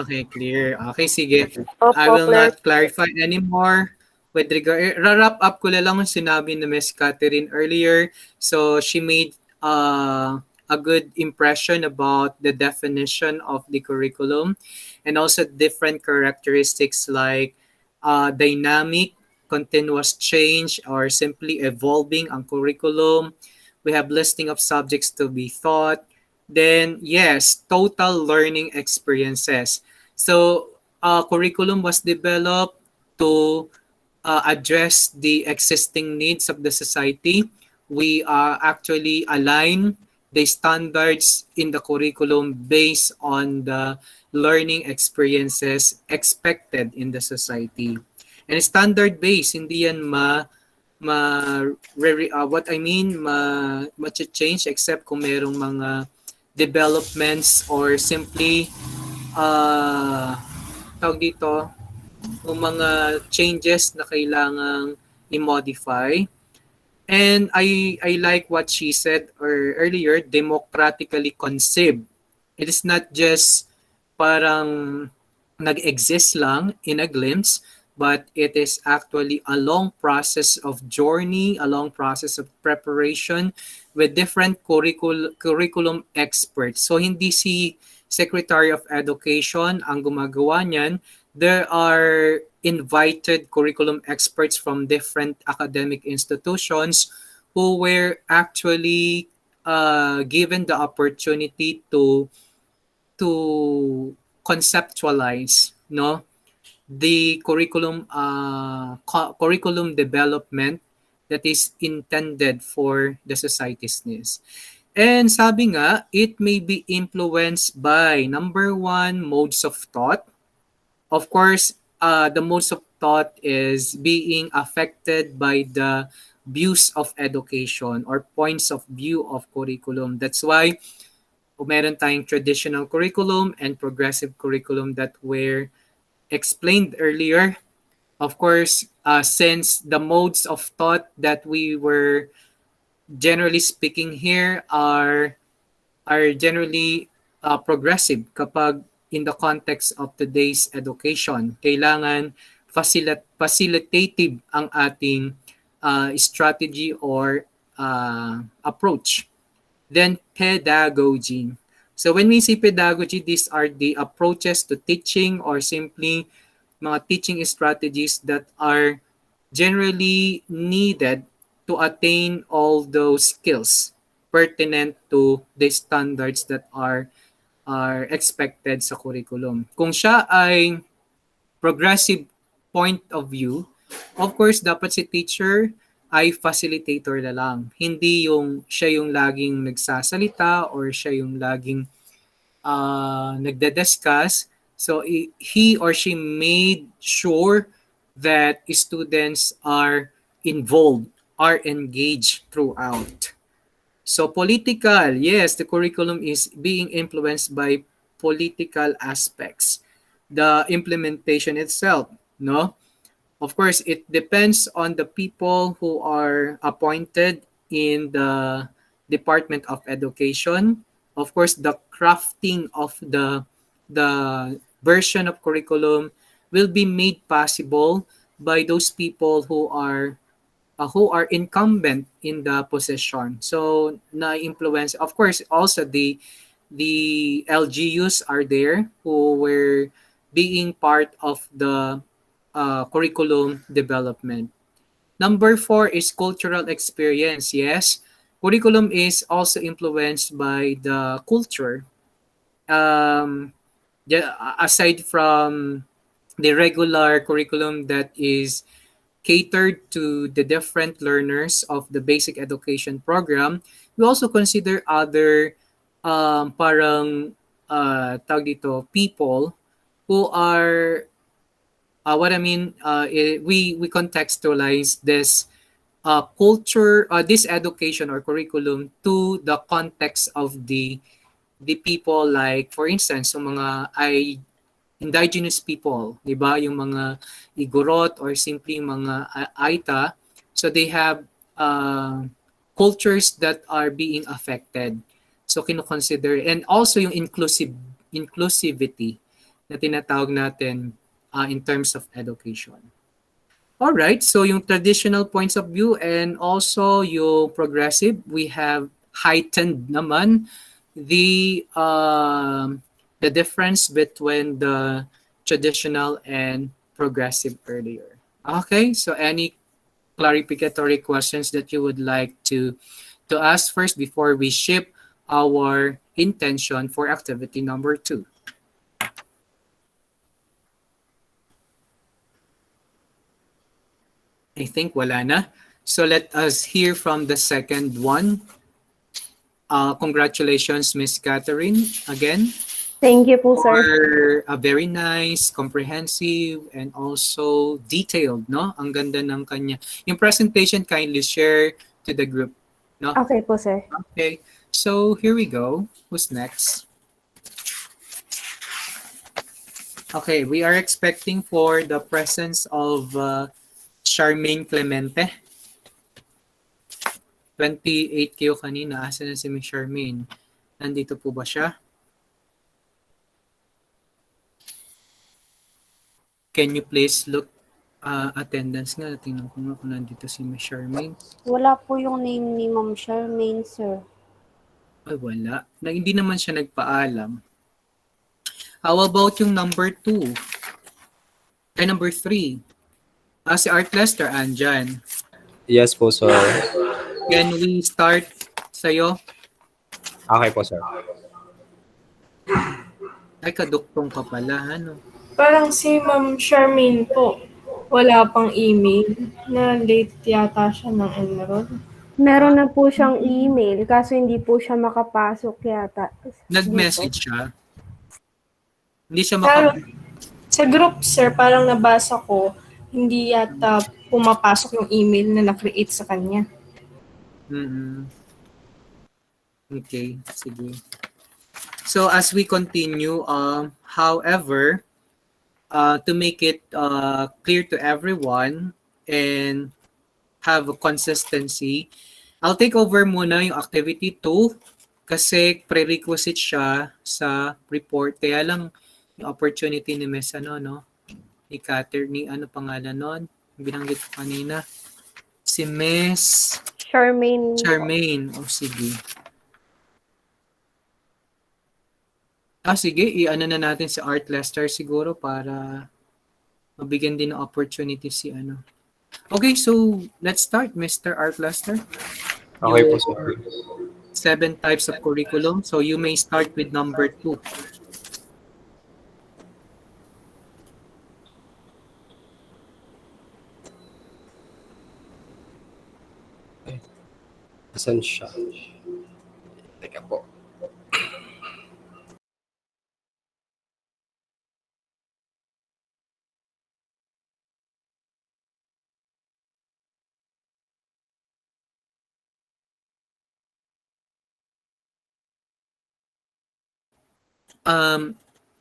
Okay, clear. Okay, sige. Opo, I will clear. not clarify anymore. With regard, wrap up ko lang ang sinabi ni Miss Catherine earlier. So she made a good impression about the definition of the curriculum and also different characteristics like dynamic, continuous change, or simply evolving ang curriculum. We have listing of subjects to be taught. Then, yes, total learning experiences. So, curriculum was developed to address the existing needs of the society. We actually align the standards in the curriculum based on the learning experiences expected in the society. And standard-based, hindi yan ma-change except kung merong mga developments or simply tawag dito kung mga changes na kailangang i-modify. And I like what she said earlier, democratically conceived. It is not just parang nag-exist lang in a glimpse, but it is actually a long process of journey, a long process of preparation with different curriculum experts. So hindi si Secretary of Education ang gumagawa niyan. There are invited curriculum experts from different academic institutions who were actually given the opportunity to conceptualize, no, the curriculum development that is intended for the society's needs. And sabi nga, it may be influenced by, number one, modes of thought. Of course, the modes of thought is being affected by the views of education or points of view of curriculum. That's why meron tayong traditional curriculum and progressive curriculum that were explained earlier. Of course, since the modes of thought that we were generally speaking here are generally progressive kapag in the context of today's education. Kailangan facilitative ang ating strategy or approach. Then pedagogy. So when we say pedagogy, these are the approaches to teaching or simply mga teaching strategies that are generally needed to attain all those skills pertinent to the standards that are expected sa curriculum. Kung siya ay progressive point of view, of course, dapat si teacher ay facilitator na lang. Hindi yung siya yung laging nagsasalita or siya yung laging nagde-discuss. So he or she made sure that students are involved, are engaged throughout. So political, yes, the curriculum is being influenced by political aspects. The implementation itself, no? Of course, it depends on the people who are appointed in the Department of Education. Of course, the crafting of the version of curriculum will be made possible by those people who are incumbent in the position. So, na-influence, of course, also the LGUs are there who were being part of the curriculum development. Number 4 is cultural experience. Yes, curriculum is also influenced by the culture. Aside from the regular curriculum that is catered to the different learners of the basic education program, we also consider other parang tawag dito, people who are what I mean, we contextualize this culture, this education or curriculum to the context of the people, like for instance, yung mga indigenous people, di ba? Yung mga Igorot or simply yung mga Aita. So they have cultures that are being affected. So kino-consider, and also yung inclusivity na tinatawag natin in terms of education. All right, so yung traditional points of view and also yung progressive, we have heightened naman the difference between the traditional and progressive earlier. Okay, so any clarificatory questions that you would like to ask first before we ship our intention for activity number 2? I think wala na. So let us hear from the second one. Congratulations, Miss Catherine, again. Thank you po, sir. For a very nice, comprehensive, and also detailed, no? Ang ganda ng kanya. Yung presentation, kindly share to the group, no? Okay po, sir. Okay, so here we go. Who's next? Okay, we are expecting for the presence of Charmaine Clemente. 28 kayo kanina. Asa na si Miss Charmaine? Nandito po ba siya? Can you please look attendance nga? Tingnan ko nga kung nandito si Miss Charmaine. Wala po yung name ni Ma'am Charmaine, sir. Ay, wala. Hindi naman siya nagpaalam. How about yung number 2? Ay, number 3. Si Art Lester, andyan. Yes po, sir. Can we start sa'yo? Okay po, sir. Ay, kaduktong ka pala, ano? Parang si Ma'am Charmaine po, wala pang email na late yata siya ng enroll. Meron na po siyang email, kaso hindi po siya makapasok yata. Nag-message siya? Hindi siya Sa group, sir, parang nabasa ko, hindi yata pumapasok yung email na na-create sa kanya. Okay, sige. So as we continue, however, to make it clear to everyone and have a consistency, I'll take over muna yung activity 2 kasi prerequisite siya sa report. Kaya lang yung opportunity ni Miss ni Catherine, ni ano pangalan nun? Binanggit ko kanina. Si Miss Charmaine. O sige. Sige, i-ano na natin si Art Lester siguro para mabigyan din ng opportunity si ano. Okay, so let's start, Mr. Art Lester. Okay po, sir. 7 types of curriculum. So you may start with number 2. Saan siya? Teka po.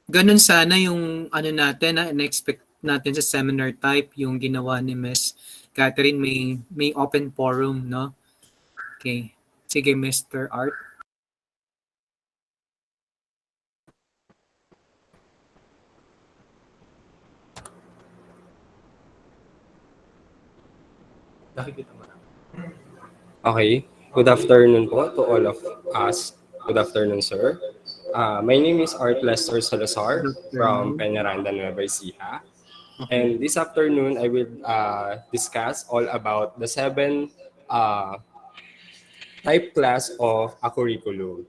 Ganun sana yung ano natin na in-expect natin sa seminar type, yung ginawa ni Miss Catherine, may open forum, no? Okay. Sige, Mr. Art. Okay. Good afternoon po to all of us. Good afternoon, sir. My name is Art Lester Salazar from Peñaranda, Nueva Ecija. And this afternoon, I will discuss all about the 7 type class of a curriculum.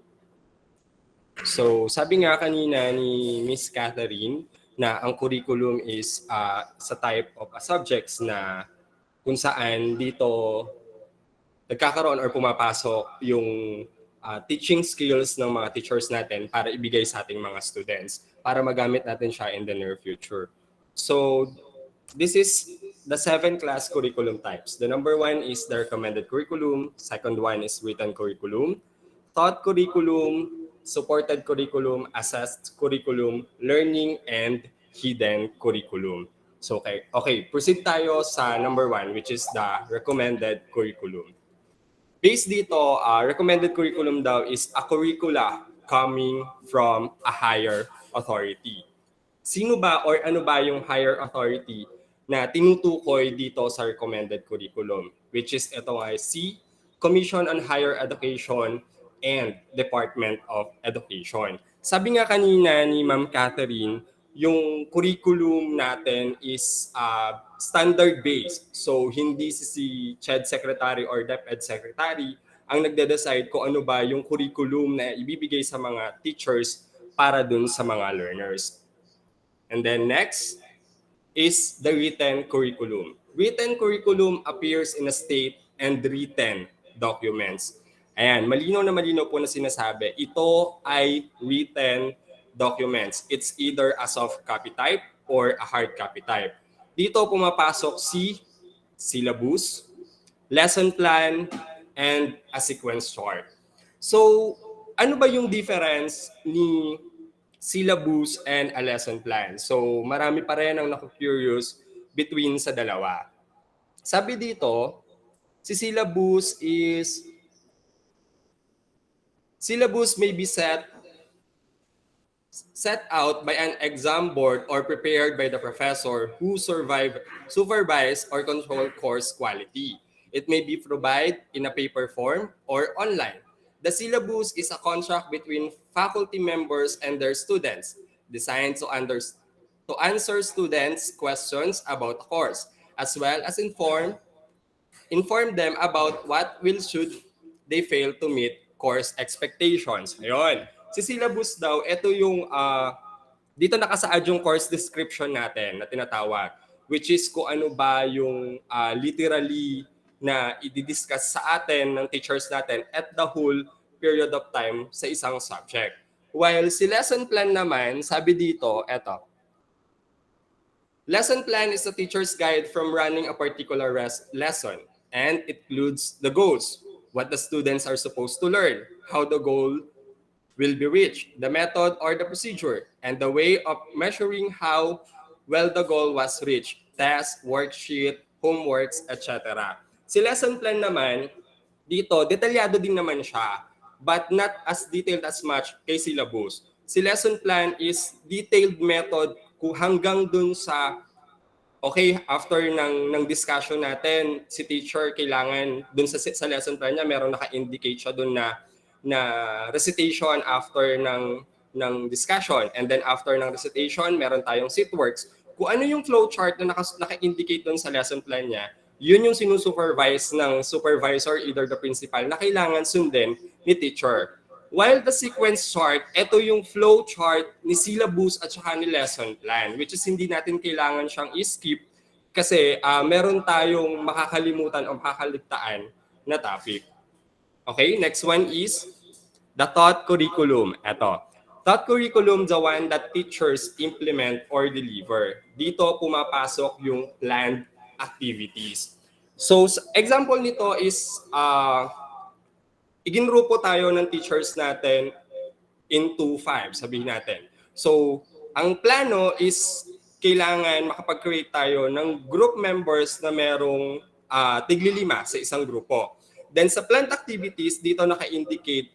So, sabi nga kanina ni Miss Catherine na ang curriculum is sa type of subjects na kung saan dito nagkakaroon or pumapasok yung teaching skills ng mga teachers natin para ibigay sa ating mga students para magamit natin siya in the near future. So this is the 7 class curriculum types. The number 1 is the recommended curriculum. Second one is written curriculum, taught curriculum, supported curriculum, assessed curriculum, learning, and hidden curriculum. So okay, proceed tayo sa number 1, which is the recommended curriculum. Based dito, recommended curriculum daw is a curricula coming from a higher authority. Sino ba or ano ba yung higher authority na tinutukoy dito sa recommended curriculum? Which is ito nga, C, Commission on Higher Education and Department of Education. Sabi nga kanina ni Ma'am Catherine, yung curriculum natin is standard-based. So, hindi si CHED Secretary or DepEd Secretary ang nagde-decide kung ano ba yung curriculum na ibibigay sa mga teachers para dun sa mga learners. And then next is the written curriculum. Written curriculum appears in a state and written documents. Ayan, malinaw na malinaw po na sinasabi, ito ay written documents. It's either a soft copy type or a hard copy type. Dito pumapasok si syllabus, lesson plan, and a sequence chart. So, ano ba yung difference ni syllabus and a lesson plan? So, marami pa rin ang naku-curious between sa dalawa. Sabi dito, si syllabus may be set out by an exam board or prepared by the professor who supervise or control course quality. It may be provided in a paper form or online. The syllabus is a contract between faculty members and their students, designed to answer students' questions about the course, as well as inform them about what should they fail to meet course expectations. Ayun. Si syllabus daw, ito yung dito nakasaad yung course description natin na tinatawag, which is kung ano ba yung literally na i-discuss sa atin ng teachers natin at the whole period of time sa isang subject. While si lesson plan naman, sabi dito, eto. Lesson plan is a teacher's guide from running a particular lesson, and it includes the goals, what the students are supposed to learn, how the goal will be reached, the method or the procedure, and the way of measuring how well the goal was reached, test, worksheet, homeworks, etc. Si lesson plan naman, dito, detalyado din naman siya, but not as detailed as much kay syllabus. Si lesson plan is detailed method kung hanggang dun sa, okay, after ng discussion natin, si teacher kailangan dun sa lesson plan niya, meron naka-indicate siya dun na recitation after ng discussion. And then after ng recitation, meron tayong SitWorks. Kung ano yung flowchart na naka-indicate doon sa lesson plan niya, yun yung sinusupervise ng supervisor, either the principal, na kailangan sundin ni teacher. While the sequence chart, ito yung flowchart ni syllabus at saka ni lesson plan, which is hindi natin kailangan siyang i-skip kasi meron tayong makakalimutan o makakaligtaan na topic. Okay, next one is the taught curriculum. Ito. Taught curriculum, the one that teachers implement or deliver. Dito pumapasok yung planned activities. So, example nito is, iginrupo tayo ng teachers natin into 5, sabihin natin. So, ang plano is kailangan makapag-create tayo ng group members na merong tigli-5 sa isang grupo. Then sa planned activities, dito naka-indicate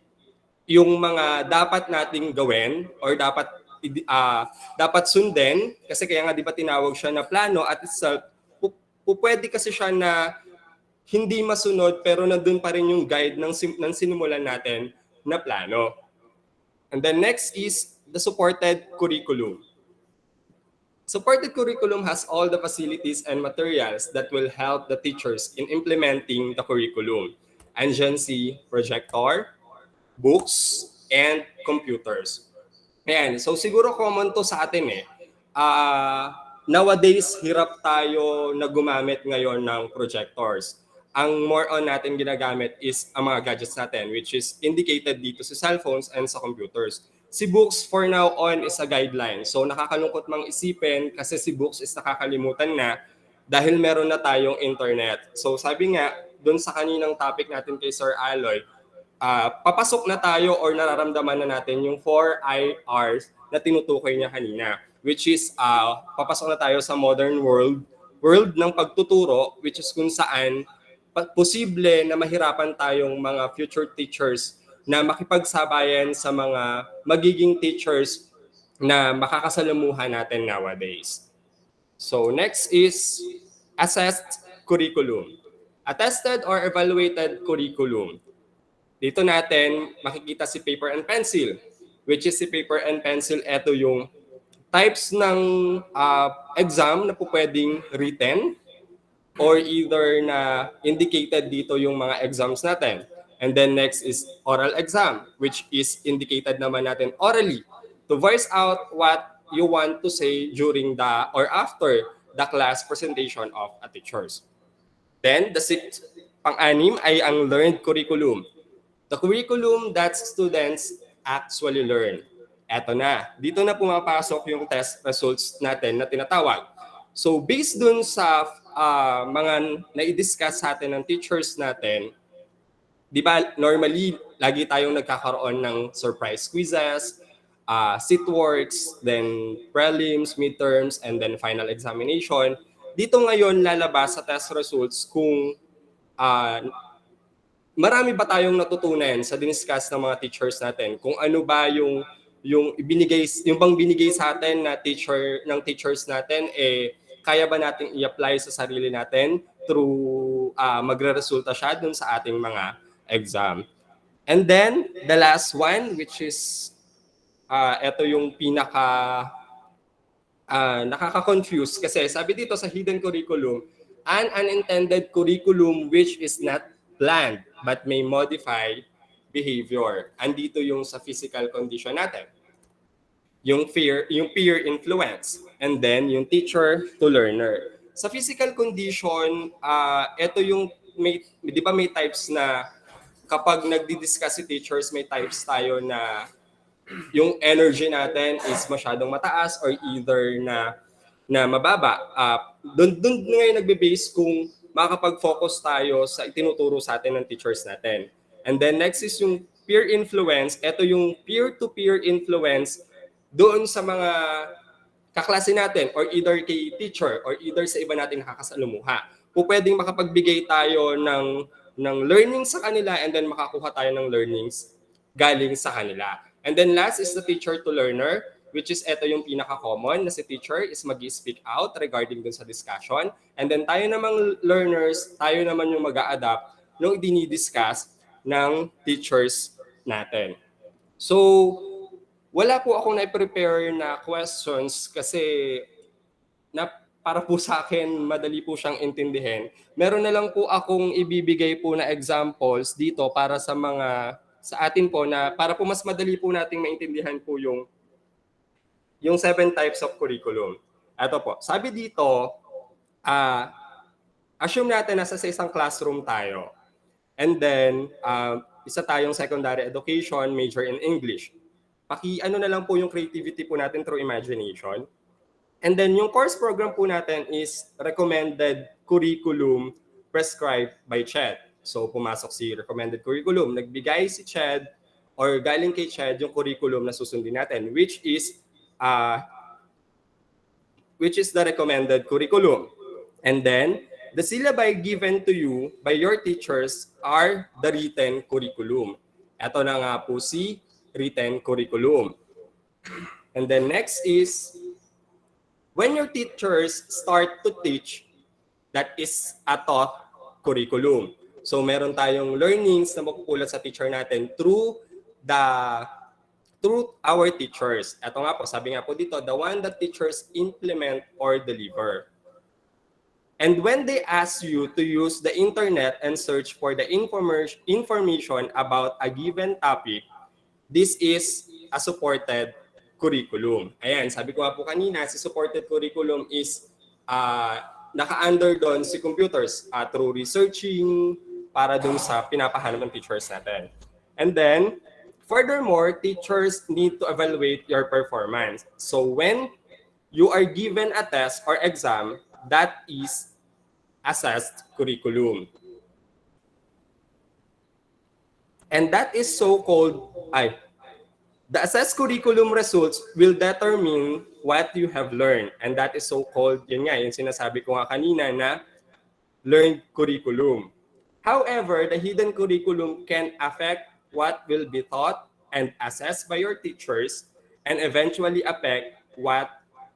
yung mga dapat nating gawin or dapat sundin kasi kaya nga di ba tinawag siya na plano at itself, pwede kasi siya na hindi masunod pero nandun pa rin yung guide ng sinimulan natin na plano. And then next is the supported curriculum. Supported curriculum has all the facilities and materials that will help the teachers in implementing the curriculum. Andyan si projector, books, and computers. Ayan, so siguro common to sa atin nowadays, hirap tayo na gumamit ngayon ng projectors. Ang more on natin ginagamit is ang mga gadgets natin, which is indicated dito sa cellphones and sa computers. Si books for now on is a guideline. So nakakalungkot mang isipin kasi si books is nakakalimutan na dahil meron na tayong internet. So sabi nga, dun sa kaninang topic natin kay Sir Aloy, papasok na tayo or nararamdaman na natin yung 4 IRs na tinutukoy niya kanina, which is papasok na tayo sa modern world ng pagtuturo, which is kung saan posible na mahirapan tayong mga future teachers na makipagsabayan sa mga magiging teachers na makakasalamuhan natin nowadays. So next is assessed curriculum. Attested or evaluated curriculum. Dito natin makikita si paper and pencil, which is si paper and pencil, ito yung types ng exam na po pwedeng written or either na indicated dito yung mga exams natin. And then next is oral exam, which is indicated naman natin orally to voice out what you want to say during the or after the class presentation of a teachers. Then the sixth, pang-anim ay ang learned curriculum. The curriculum that students actually learn. Eto na, dito na pumapasok yung test results natin na tinatawag. So based dun sa mga na-discuss sa atin ng teachers natin, di ba normally lagi tayong nagkakaroon ng surprise quizzes, SitWorks, then prelims, midterms, and then final examination. Dito ngayon lalabas sa test results kung marami ba tayong natutunan sa diniscuss ng mga teachers natin, kung ano ba yung bang binigay sa atin na teachers natin kaya ba nating i-apply sa sarili natin through magre-resulta siya dun sa ating mga exam. And then the last one, which is ito yung nakaka-confuse kasi sabi dito sa hidden curriculum, an unintended curriculum which is not planned but may modify behavior. Andito yung sa physical condition natin. Yung peer influence, and then yung teacher to learner. Sa physical condition, ito yung di ba may types na kapag nagdi-discuss si teachers, may types tayo na yung energy natin is masyadong mataas or either na mababa. Doon ngayon nagbe-base kung makakapag-focus tayo sa itinuturo sa atin ng teachers natin. And then next is yung peer influence. Ito yung peer-to-peer influence doon sa mga kaklase natin or either kay teacher or either sa iba nating nakakasalumuha. Pwedeng makapagbigay tayo ng learning sa kanila and then makakuha tayo ng learnings galing sa kanila. And then last is the teacher to learner, which is ito yung pinaka-common na si teacher is mag-speak out regarding dun sa discussion. And then tayo namang learners, tayo naman yung mag-a-adapt nung dinidiscuss ng teachers natin. So, wala po akong na-prepare na questions kasi para po sa akin, madali po siyang intindihin. Meron na lang po akong ibibigay po na examples dito para sa atin po na para po mas madali po nating maintindihan po yung 7 types of curriculum. Ito po, sabi dito, assume natin nasa sa isang classroom tayo. And then, isa tayong secondary education, major in English. Ano na lang po yung creativity po natin through imagination. And then yung course program po natin is recommended curriculum prescribed by CHED. So pumasok si recommended curriculum. Nagbigay si CHED or galing kay CHED yung curriculum na susundin natin, which is the recommended curriculum. And then the syllabi given to you by your teachers are the written curriculum. Ito na nga po si written curriculum. And then next is, when your teachers start to teach, that is a taught curriculum. So meron tayong learnings na mapupulat sa teacher natin through our teachers. Ito nga po, sabi nga po dito, the one that teachers implement or deliver. And when they ask you to use the internet and search for the information about a given topic, this is a supported curriculum. Ayan, sabi ko nga po kanina, si supported curriculum is naka-under doon si computers through researching para doon sa pinapahanap ng teachers natin. And then, furthermore, teachers need to evaluate your performance. So when you are given a test or exam, that is assessed curriculum. And that is so-called, the assessed curriculum results will determine what you have learned. And that is so-called, yun nga, yung sinasabi ko nga kanina na learned curriculum. However, the hidden curriculum can affect what will be taught and assessed by your teachers and eventually affect what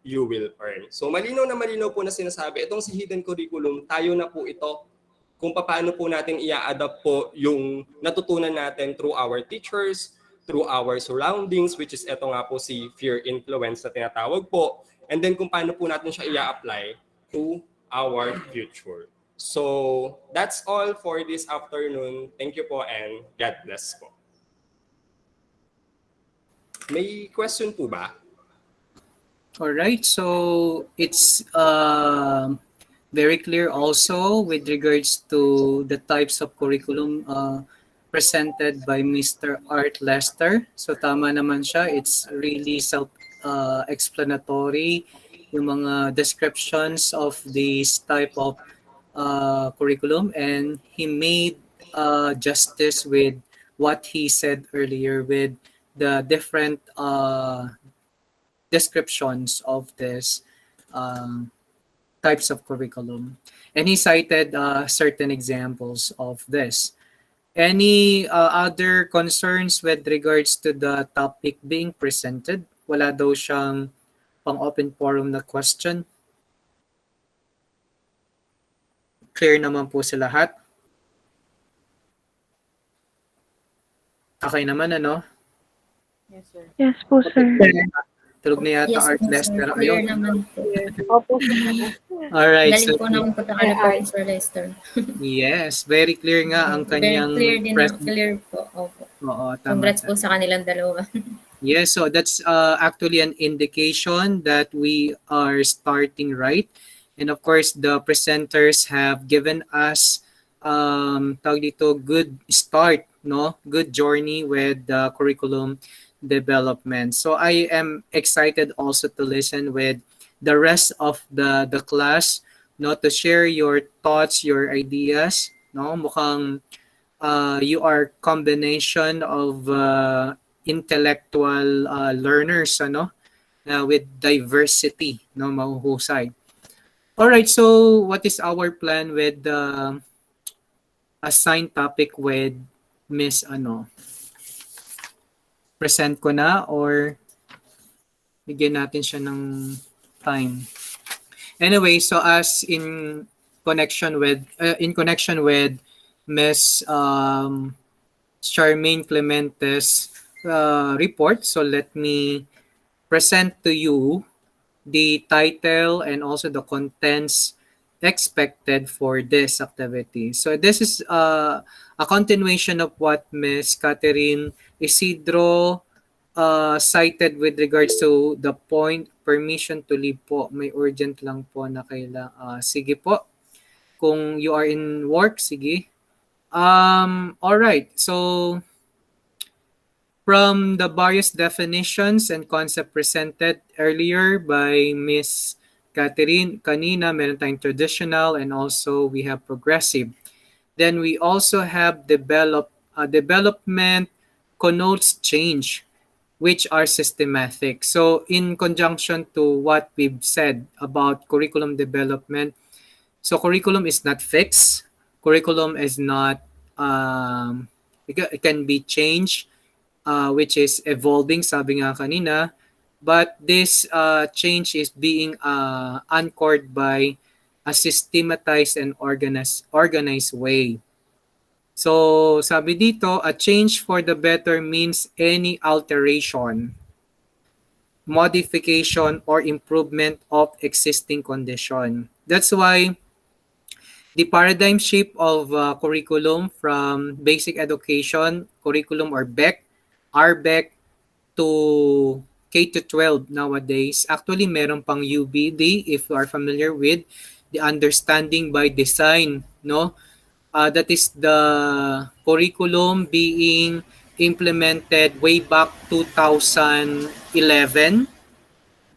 you will earn. So malinaw po na sinasabi, itong si hidden curriculum, tayo na po ito kung paano po natin i-adapt po yung natutunan natin through our teachers, through our surroundings, which is ito nga po si fear influence na tinatawag po, and then kung paano po natin siya i-apply to our future. So that's all for this afternoon. Thank you po and God bless po. May question po ba? Alright, so it's very clear also with regards to the types of curriculum presented by Mr. Art Lester. So tama naman siya, it's really self-explanatory yung mga descriptions of this type of curriculum, and he made justice with what he said earlier with the different descriptions of this types of curriculum. And he cited certain examples of this. Any other concerns with regards to the topic being presented? Wala daw siyang pang-open forum na question. Clear naman po sa lahat. Okay naman, ano? Yes, sir. Yes po, sir. Tulog na yata, Art po, sir. Lester. Clear Ayun. naman po. Opo. Alright. Galing po naman po takalapay, Sir Lester. Yes, very clear nga ang Very kanyang clear din. pres- Clear po. Opo. Oo, tama. Congrats po sa kanilang dalawa. Yes, so that's actually an indication that we are starting right. And of course, the presenters have given us tawag dito, good start, no? Good journey with the curriculum development. So I am excited also to listen with the rest of the class, no, to share your thoughts, your ideas, no? Mukhang you are combination of intellectual learners, ano, with diversity, no, mahuhusay. All right, so what is our plan with the assigned topic with Miss ano? Present ko na or bigyan natin siya ng time. Anyway, so as in connection with Miss Charmaine Clemente's report, so let me present to you the title and also the contents expected for this activity. So this is a continuation of what Ms. Catherine Isidro cited with regards to the point permission to leave po. May urgent lang po na kailangan. Sige po. Kung you are in work, sige. All right. So from the various definitions and concept presented earlier by Ms. Catherine, kanina meron tayong traditional and also we have progressive. Then we also have development connotes change, which are systematic. So in conjunction to what we've said about curriculum development, so curriculum is not fixed. Curriculum is not, it can be changed, which is evolving, sabi nga kanina. But this change is being anchored by a systematized and organized way. So sabi dito, a change for the better means any alteration, modification, or improvement of existing condition. That's why the paradigm shift of curriculum from basic education curriculum or BEC, RBEC, to K to 12 nowadays. Actually, meron pang UBD if you are familiar with the understanding by design, no? That is the curriculum being implemented way back 2011.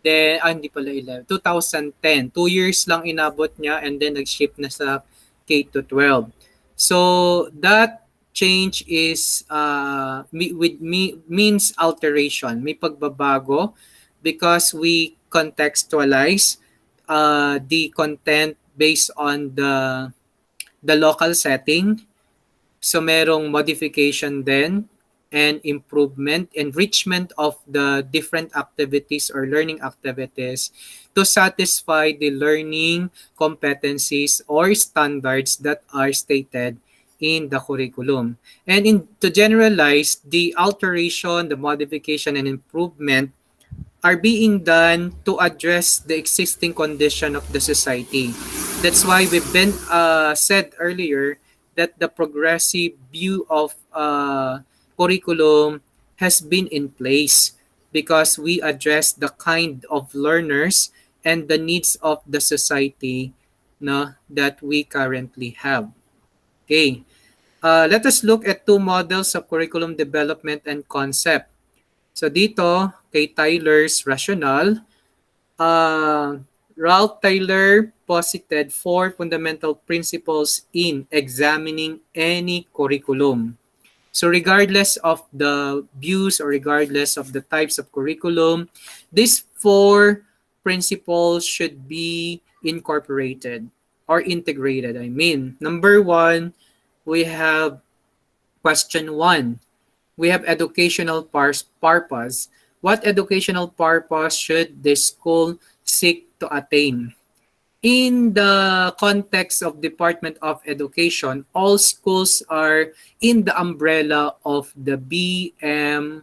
Then, hindi pala 11, 2010. 2 years lang inabot niya and then nag-shift na sa K to 12. So, that change is means alteration. May pagbabago because we contextualize the content based on the local setting. So merong modification then and improvement, enrichment of the different activities or learning activities to satisfy the learning competencies or standards that are stated in the curriculum. And to generalize, the alteration, the modification, and improvement are being done to address the existing condition of the society. That's why we've been said earlier that the progressive view of curriculum has been in place because we address the kind of learners and the needs of the society that we currently have. Okay. Let us look at two models of curriculum development and concept. So dito, kay Tyler's rationale, Ralph Tyler posited 4 fundamental principles in examining any curriculum. So regardless of the views or regardless of the types of curriculum, these 4 principles should be incorporated or integrated. I mean, number 1, we have question 1. We have educational purpose. What educational purpose should the school seek to attain? In the context of Department of Education, all schools are in the umbrella of the BMC,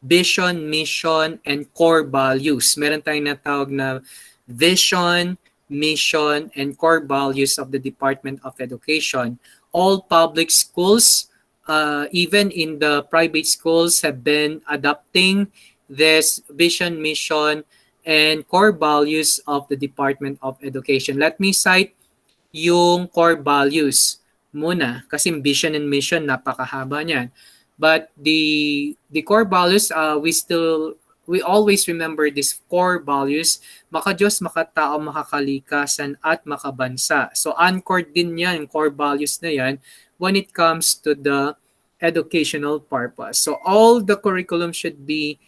Vision, Mission, and Core Values. Meron tayong natawag na Vision, Mission, and Core Values of the Department of Education. All public schools, even in the private schools, have been adopting this vision, mission, and core values of the Department of Education. Let me cite yung core values muna kasi vision and mission napakahaba niyan. But the core values, we always remember these core values: maka-Diyos, makatao, makakalikasan, at makabansa. So anchored din yan, yung core values na yan, when it comes to the educational purpose. So all the curriculum should be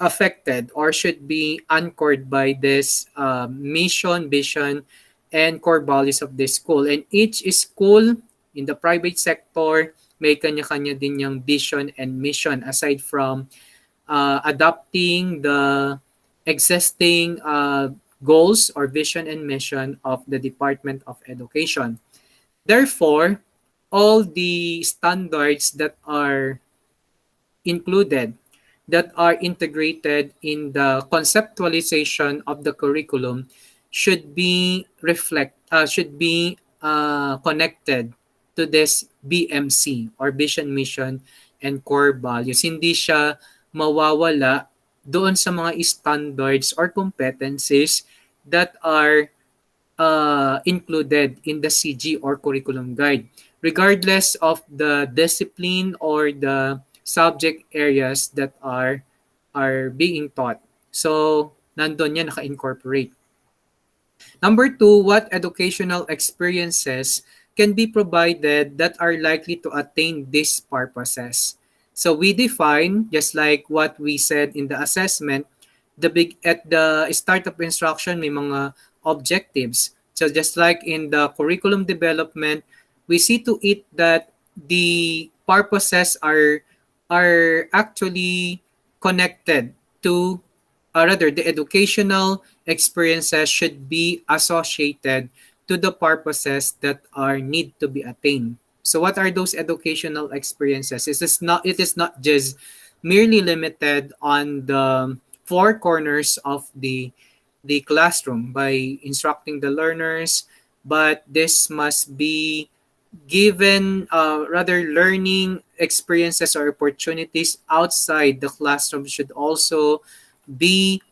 affected or should be anchored by this mission, vision, and core values of the school. And each school in the private sector may kanya-kanya din yung vision and mission aside from adopting the existing goals or vision and mission of the Department of Education. Therefore, all the standards that are included, that are integrated in the conceptualization of the curriculum should be connected to this BMC or Vision, Mission, and Core Values. Hindi siya mawawala doon sa mga standards or competencies that are included in the CG or curriculum guide, regardless of the discipline or the subject areas that are being taught. So, nandun yan, naka-incorporate. Number 2, what educational experiences can be provided that are likely to attain these purposes? So, we define, just like what we said in the assessment, at the start of instruction, may mga objectives. So, just like in the curriculum development, we see to it that the purposes are actually connected to, rather, the educational experiences should be associated to the purposes that are need to be attained. So what are those educational experiences? It is not just merely limited on the 4 corners of the classroom by instructing the learners, but this must be given rather learning experiences or opportunities outside the classroom should also be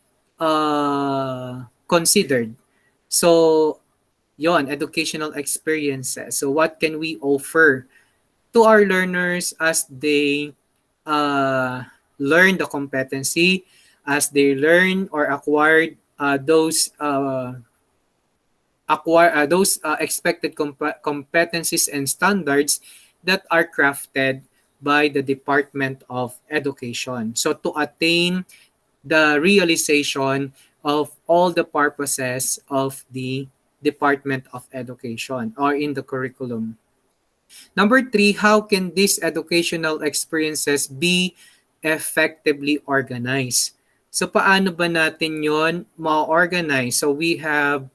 considered. So, yon, educational experiences. So, what can we offer to our learners as they learn the competency, as they learn or acquired those expected competencies and standards that are crafted by the Department of Education. So to attain the realization of all the purposes of the Department of Education or in the curriculum. Number 3, how can these educational experiences be effectively organized? So paano ba natin yon ma-organize? So we have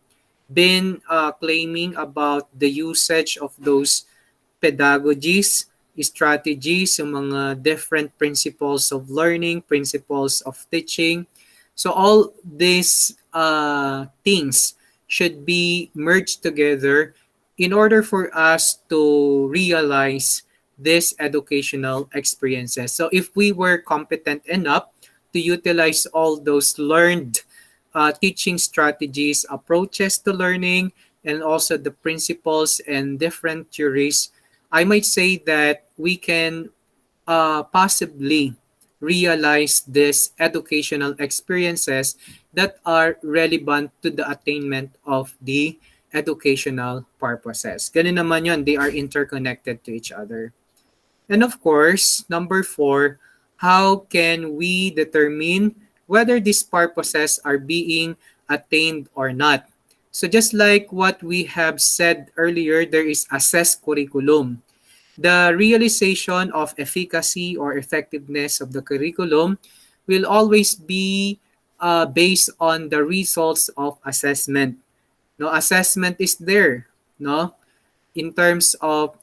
been claiming about the usage of those pedagogies, strategies, yung mga different principles of learning, principles of teaching. So all these things should be merged together in order for us to realize these educational experiences. So if we were competent enough to utilize all those learned teaching strategies, approaches to learning, and also the principles and different theories, I might say that we can possibly realize these educational experiences that are relevant to the attainment of the educational purposes. Ganun naman yun, they are interconnected to each other. And of course, number 4, how can we determine whether these purposes are being attained or not? So just like what we have said earlier, there is assessed curriculum. The realization of efficacy or effectiveness of the curriculum will always be based on the results of assessment. No, assessment is there, no, in terms of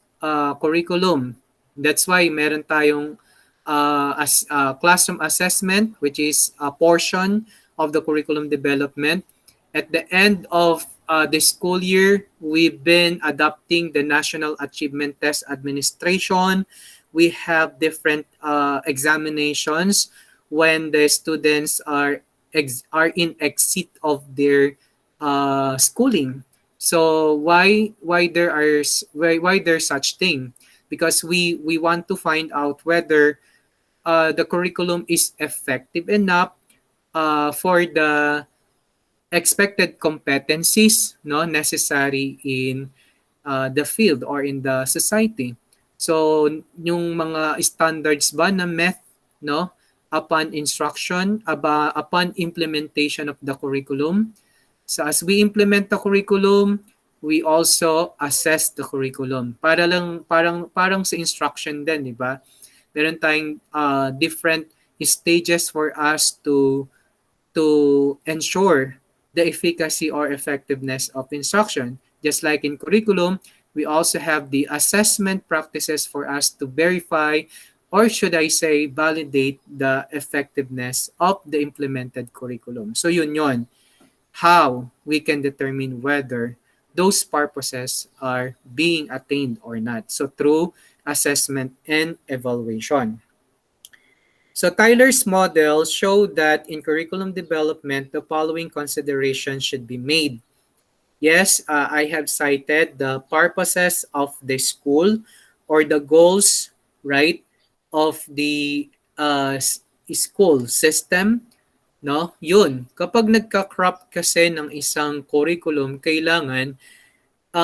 curriculum. That's why meron tayong classroom assessment, which is a portion of the curriculum development. At the end of the school year, we've been adopting the National Achievement Test Administration. We have different examinations when the students are in exit of their schooling. So why there's such thing? Because we want to find out whether the curriculum is effective enough for the expected competencies, no, necessary in the field or in the society. So yung mga standards ba na math, no, upon instruction, upon implementation of the curriculum. So as we implement the curriculum, we also assess the curriculum. Parang sa instruction din, di ba? Meron tayong different stages for us to ensure the efficacy or effectiveness of instruction. Just like in curriculum, we also have the assessment practices for us to verify, or should I say, validate the effectiveness of the implemented curriculum. So yun, how we can determine whether those purposes are being attained or not. So through assessment and evaluation. So Tyler's model showed that in curriculum development, the following considerations should be made. Yes, I have cited the purposes of the school or the goals, right, of the school system. No, yun. Kapag nagka-crop kasi ng isang curriculum, kailangan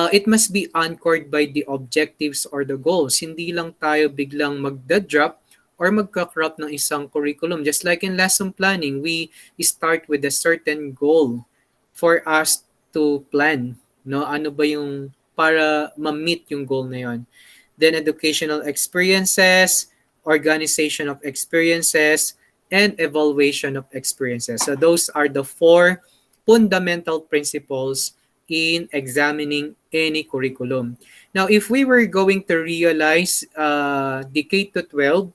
it must be anchored by the objectives or the goals. Hindi lang tayo biglang magda-drop or magka-crop ng isang curriculum. Just like in lesson planning, we start with a certain goal for us to plan. No, ano ba yung para ma-meet yung goal na yon? Then educational experiences, organization of experiences, and evaluation of experiences. So those are the 4 fundamental principles in examining any curriculum. Now, if we were going to realize the K-12,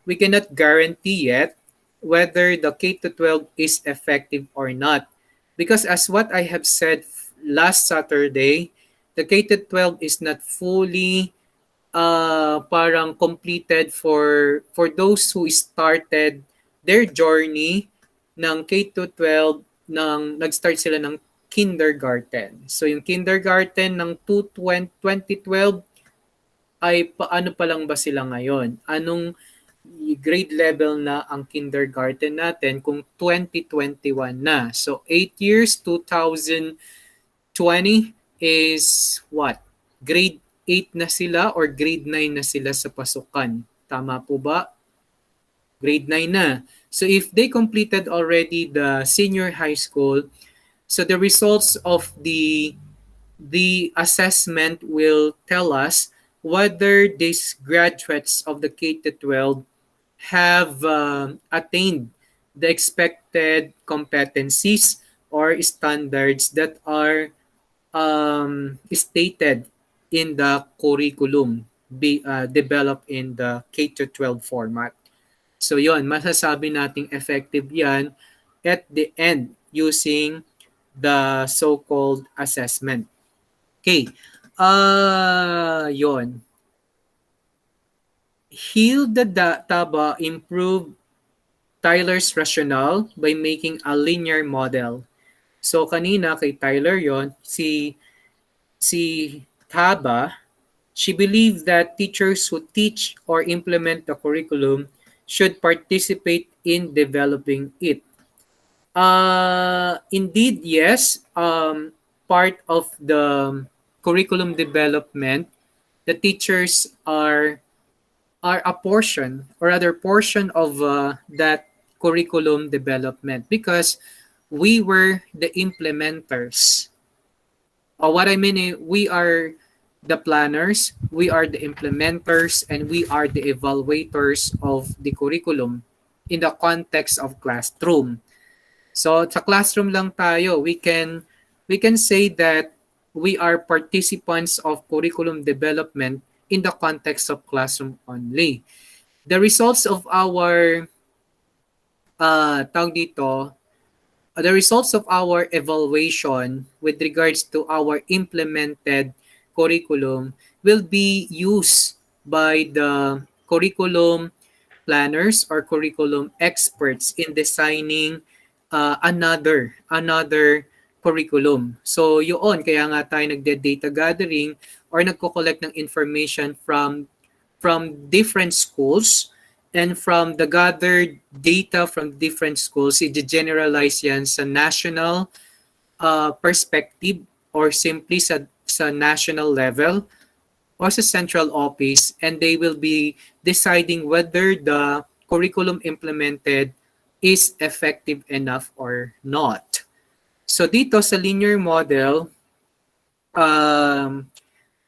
we cannot guarantee yet whether the K-12 is effective or not. Because as what I have said last Saturday, the K-12 is not fully parang completed for those who started their journey ng K-12 nang nag-start sila ng kindergarten. So yung kindergarten ng 2012 ay paano pa lang ba sila ngayon? Anong grade level na ang kindergarten natin kung 2021 na? So 8 years, 2020 is what? Grade 8 na sila or grade 9 na sila sa pasukan. Tama po ba? Grade 9 na. So if they completed already the senior high school, so the results of the assessment will tell us whether these graduates of the K-12 have attained the expected competencies or standards that are stated in the curriculum developed in the K-12 format. So yon, masasabi nating effective yan at the end using the so-called assessment. Okay. Yon. Hilda Taba improved Tyler's rationale by making a linear model. So kanina kay Tyler yon, si Taba, she believed that teachers who teach or implement the curriculum should participate in developing it. Indeed, yes. Part of the curriculum development, the teachers are a portion or other portion of that curriculum development because we were the implementers. What I mean is we are the planners, we are the implementers, and we are the evaluators of the curriculum in the context of classroom. So sa classroom lang tayo, we can say that we are participants of curriculum development in the context of classroom only. The results of our the results of our evaluation with regards to our implemented curriculum will be used by the curriculum planners or curriculum experts in designing another curriculum. So yun, kaya nga tayo nagde-data gathering or nagko-collect ng information from different schools, and from the gathered data from different schools, i-generalize yan sa national perspective or simply sa national level or sa central office, and they will be deciding whether the curriculum implemented is effective enough or not. So dito sa linear model,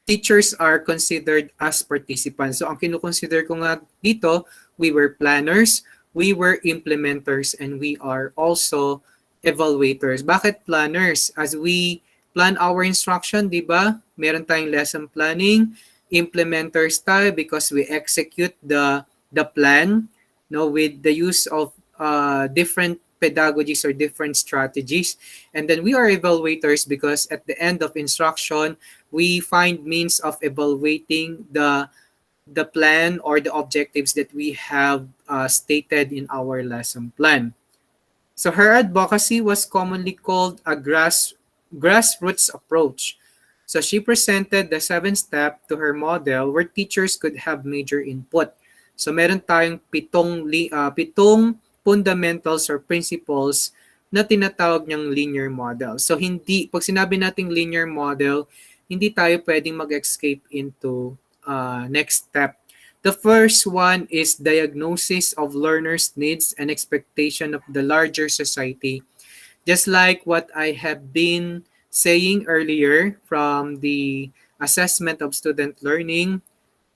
teachers are considered as participants. So ang kinukonsider ko nga dito, we were planners, we were implementers, and we are also evaluators. Bakit planners? As we plan our instruction, di ba? Meron tayong lesson planning. Implementers tayo because we execute the plan, no, with the use of different pedagogies or different strategies. And then we are evaluators because at the end of instruction, we find means of evaluating the plan or the objectives that we have stated in our lesson plan. So her advocacy was commonly called a grassroots approach. So she presented the 7-step to her model where teachers could have major input. So meron tayong pitong fundamentals or principles na tinatawag niyang linear model. So hindi, pag sinabi nating linear model, hindi tayo pwedeng mag-escape into next step. The first one is diagnosis of learners' needs and expectation of the larger society. Just like what I have been saying earlier from the assessment of student learning,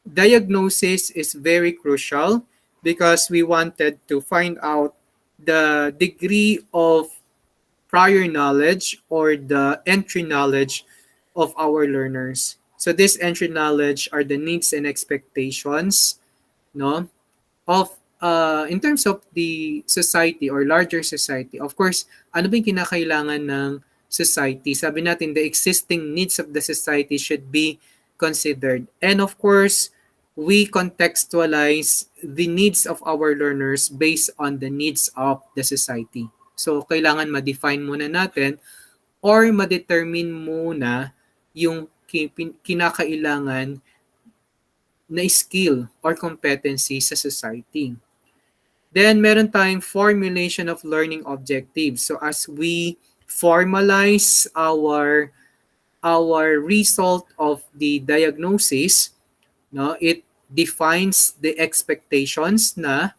diagnosis is very crucial because we wanted to find out the degree of prior knowledge or the entry knowledge of our learners. So this entry knowledge are the needs and expectations, no, of in terms of the society or larger society. Of course, ano ba yung kinakailangan ng society. Sabi natin, the existing needs of the society should be considered. And of course, we contextualize the needs of our learners based on the needs of the society. So, kailangan ma-define muna natin or ma-determine muna yung kinakailangan na skill or competency sa society. Then, meron tayong formulation of learning objectives. So, as we formalize our result of the diagnosis, no, it defines the expectations na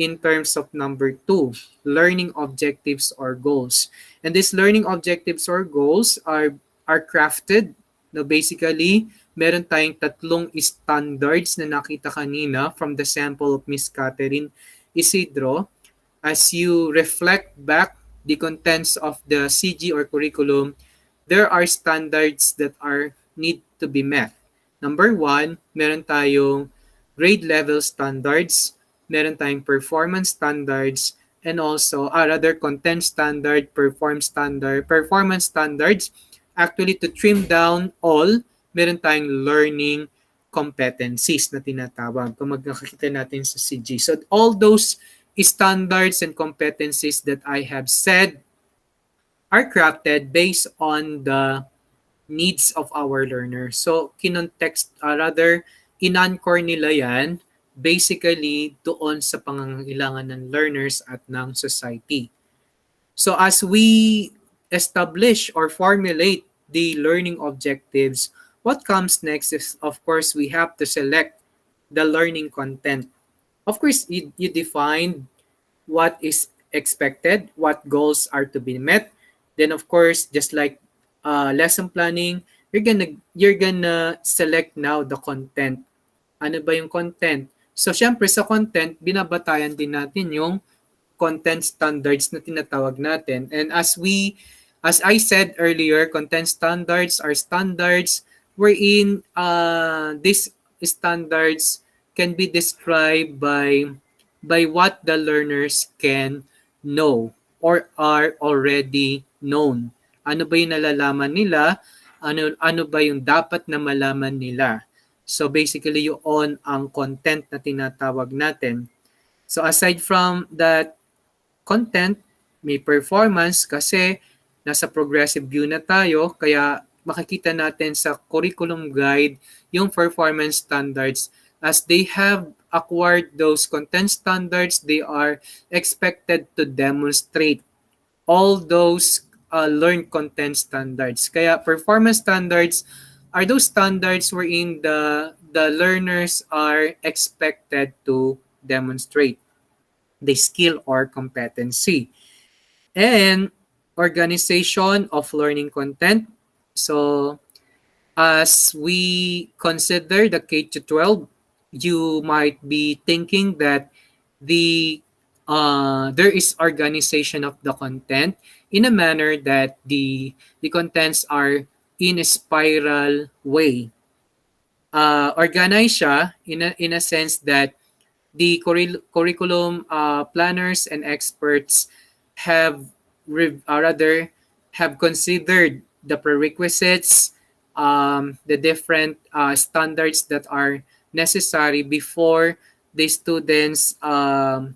in terms of number 2, learning objectives or goals. And these learning objectives or goals are crafted. No, basically, meron tayong 3 standards na nakita kanina from the sample of Miss Catherine Isidro. As you reflect back the contents of the CG or curriculum, there are standards that need to be met. Number 1, meron tayong grade level standards, meron tayong performance standards, and also rather content standard, performance standards. Actually, to trim down all, meron tayong learning competencies na tinatawag kung magkakita natin sa CG. So all those standards and competencies that I have said are crafted based on the needs of our learners. So, in-anchor nila yan basically doon sa pangangailangan ng learners at ng society. So, as we establish or formulate the learning objectives, what comes next is, of course, we have to select the learning content. Of course, you define what is expected, what goals are to be met. Then, of course, just like lesson planning, you're gonna select now the content. Ano ba yung content? So, syempre sa content, binabatayan din natin yung content standards na tinatawag natin. And as I said earlier, content standards are standards wherein these standards can be described by what the learners can know or are already known. Ano ba yung nalalaman nila? Ano ba yung dapat na malaman nila? So basically, yun ang content na tinatawag natin. So aside from that content, may performance kasi nasa progressive view na tayo, kaya makikita natin sa curriculum guide yung performance standards. As they have acquired those content standards, they are expected to demonstrate all those learned content standards. Kaya performance standards are those standards wherein the learners are expected to demonstrate the skill or competency. And organization of learning content. So as we consider the K-12, you might be thinking that there is organization of the content in a manner that the contents are in a spiral way. Organize siya in a sense that the curriculum planners and experts have considered the prerequisites, the different standards that are necessary before the students go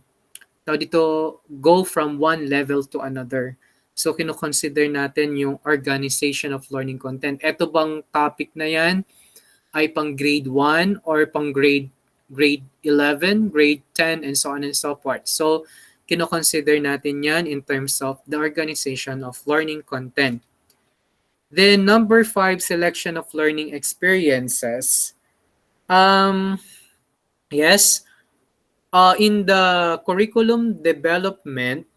from one level to another. So, kino-consider natin yung organization of learning content. Ito bang topic na yan ay pang grade 1 or pang grade 11, grade 10, and so on and so forth. So, kino-consider natin yan in terms of the organization of learning content. Then, number 5, selection of learning experiences. Yes, in the curriculum development,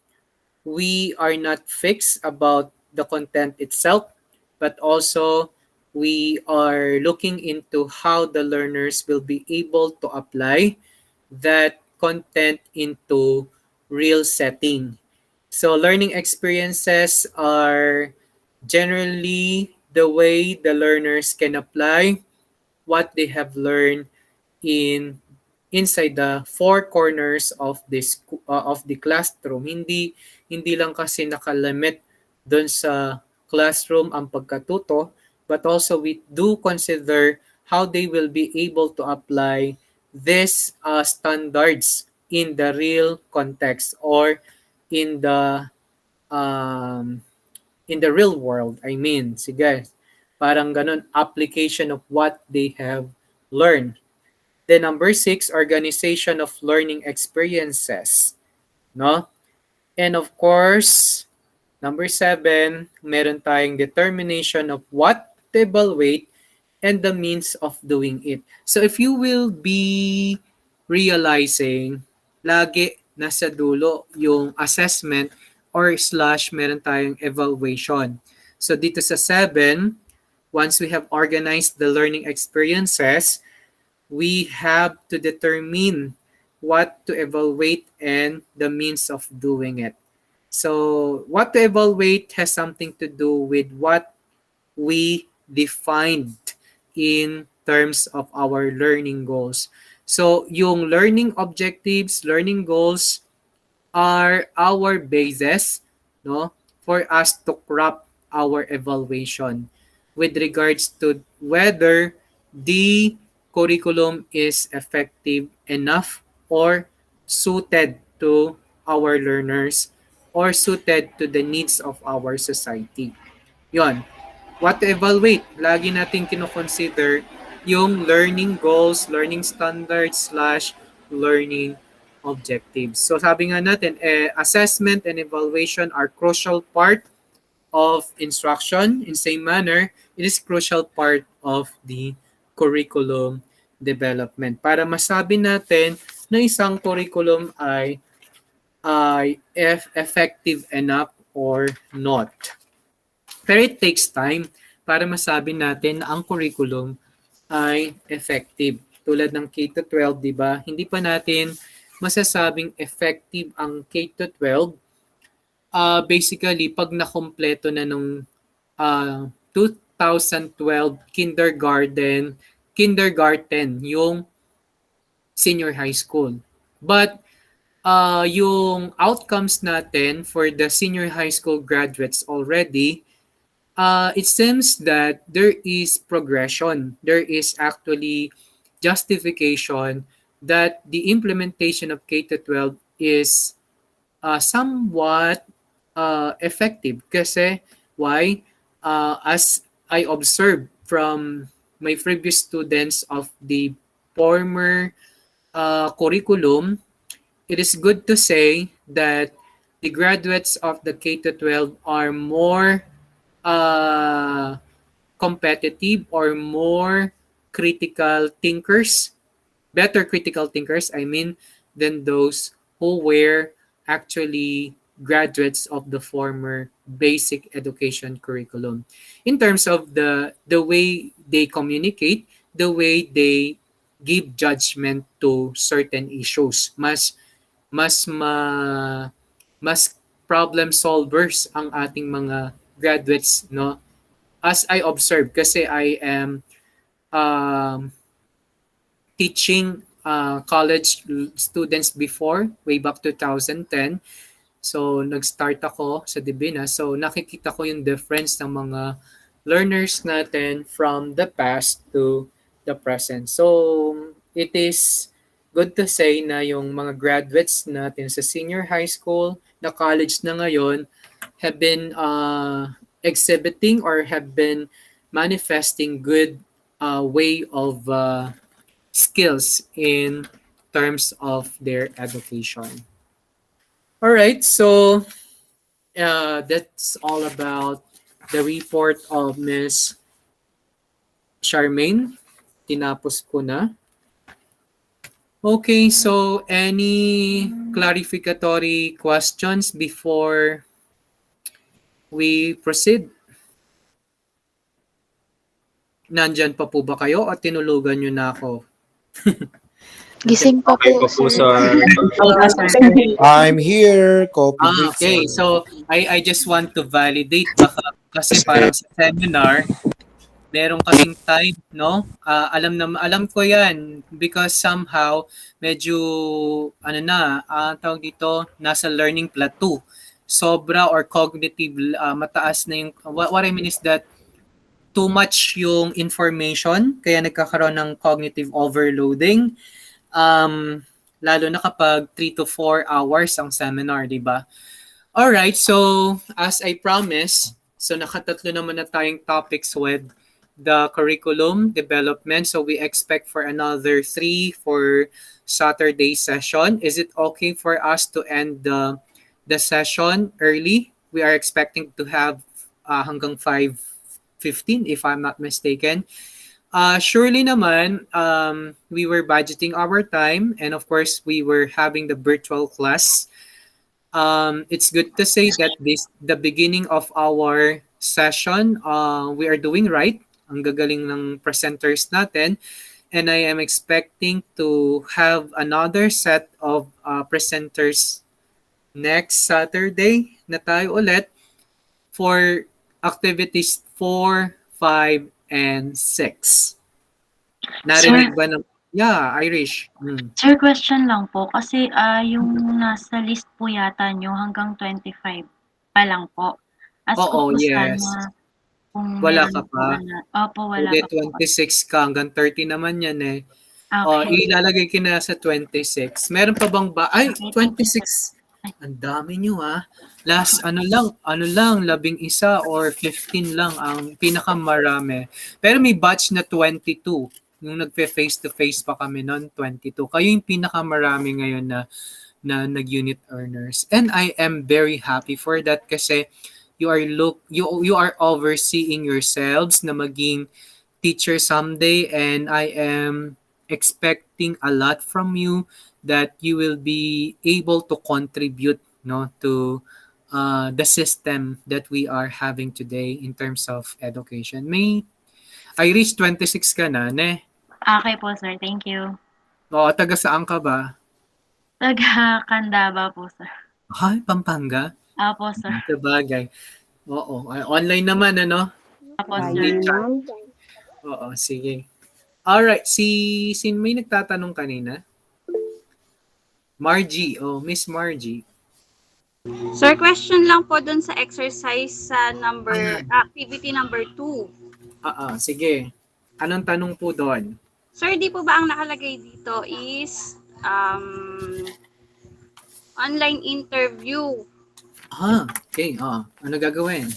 we are not fixed about the content itself, but also we are looking into how the learners will be able to apply that content into real setting. So learning experiences are generally the way the learners can apply what they have learned inside the four corners of the classroom. Hindi lang kasi nakalimit doon sa classroom ang pagkatuto, but also we do consider how they will be able to apply these standards in the real context or in the um, in the real world. I mean, sige, parang ganun, application of what they have learned. Then number 6, organization of learning experiences, no? And of course, number 7, meron tayong determination of what to evaluate and the means of doing it. So if you will be realizing, lagi nasa dulo yung assessment or slash meron tayong evaluation. So dito sa 7, once we have organized the learning experiences, we have to determine what to evaluate and the means of doing it. So what to evaluate has something to do with what we defined in terms of our learning goals. So yung learning objectives, learning goals are our basis, no, for us to craft our evaluation with regards to whether the curriculum is effective enough or suited to our learners or suited to the needs of our society. Yon. What to evaluate? Lagi natin kinoconsider yung learning goals, learning standards, / learning objectives. So sabi nga natin, assessment and evaluation are crucial part of instruction. In same manner, it is crucial part of the curriculum development para masabi natin na isang curriculum ay effective enough or not. Pero it takes time para masabi natin na ang curriculum ay effective. Tulad ng K-12, di ba? Hindi pa natin masasabing effective ang K-12. Basically, pag nakompleto na nung 2012 kindergarten yung senior high school. But yung outcomes natin for the senior high school graduates already, it seems that there is progression. There is actually justification that the implementation of K-12 is somewhat effective. Kasi, why? As I observed from my previous students of the former curriculum, it is good to say that the graduates of the K-12 are more competitive or more critical thinkers, better critical thinkers, I mean, than those who were actually graduates of the former basic education curriculum. In terms of the way they communicate, the way they give judgment to certain issues, mas problem solvers ang ating mga graduates, no? As I observed, kasi I am teaching college students before, way back 2010. So, nag-start ako sa Divina. So, nakikita ko yung difference ng mga learners natin from the past to the present. So, it is good to say na yung mga graduates natin sa senior high school, na college na ngayon, have been exhibiting or have been manifesting good way of skills in terms of their education. All right, so that's all about the report of Ms. Charmaine. Tinapos ko na. Okay, so any clarificatory questions before we proceed? Nandyan pa po ba kayo o tinulugan nyo na ako? Gising pa Okay po, po po, sir. sir. I'm here. Copy Okay, so I just want to validate baka kasi parang sa seminar, meron kasing time, no? Alam ko 'yan because somehow medyo tawag dito, nasa learning plateau sobra or cognitive, mataas na yung, what I mean is that too much yung information, kaya nagkakaroon ng cognitive overloading. Lalo na kapag 3 to 4 hours ang seminar, di ba? Alright, so as I promised, so nakatatlo naman na tayong topics with the curriculum development. So we expect for another 3 for Saturday session. Is it okay for us to end the session early? We are expecting to have hanggang 5:15 if I'm not mistaken. Surely naman, we were budgeting our time, and of course, we were having the virtual class. It's good to say that the beginning of our session, we are doing right. Ang gagaling ng presenters natin. And I am expecting to have another set of presenters next Saturday na tayo ulit for activities 4, 5, and 6. Narinig ba ng... Yeah, Irish. Sir, question lang po. Kasi yung nasa list po yata nyo hanggang 25 pa lang po. As Oo, ko po yes. sana kung Wala meron ka po pa? Opo, wala Hindi, pa po. 26 ka. Hanggang 30 naman yan eh. Okay. Ilalagay ka na sa 26. Meron pa bang ba? Ay, Okay, 26. Ang dami nyo Last, ano lang, 11 or 15 lang ang pinakamarami. Pero may batch na 22. Yung nagpe-face-to-face pa kami noon, 22. Kayo yung pinakamarami ngayon na nag-unit earners. And I am very happy for that kasi you are overseeing yourselves na maging teacher someday, and I am expecting a lot from you that you will be able to contribute to the system that we are having today in terms of education. May Irish 26 ka na, ne? Okay po, sir. Thank you. Oo, taga saan ka ba? Taga Candaba po, sir. Ay, Pampanga? Opo, sir. Sabagay. Oo, online naman, ano? Opo, sir. Oo, sige. Alright, si may nagtatanong kanina? Margie, Miss Margie. Sir, question lang po dun sa exercise sa activity number 2. Sige. Anong tanong po doon? Sir, di po ba ang nakalagay dito is online interview? Okay. Ano gagawin?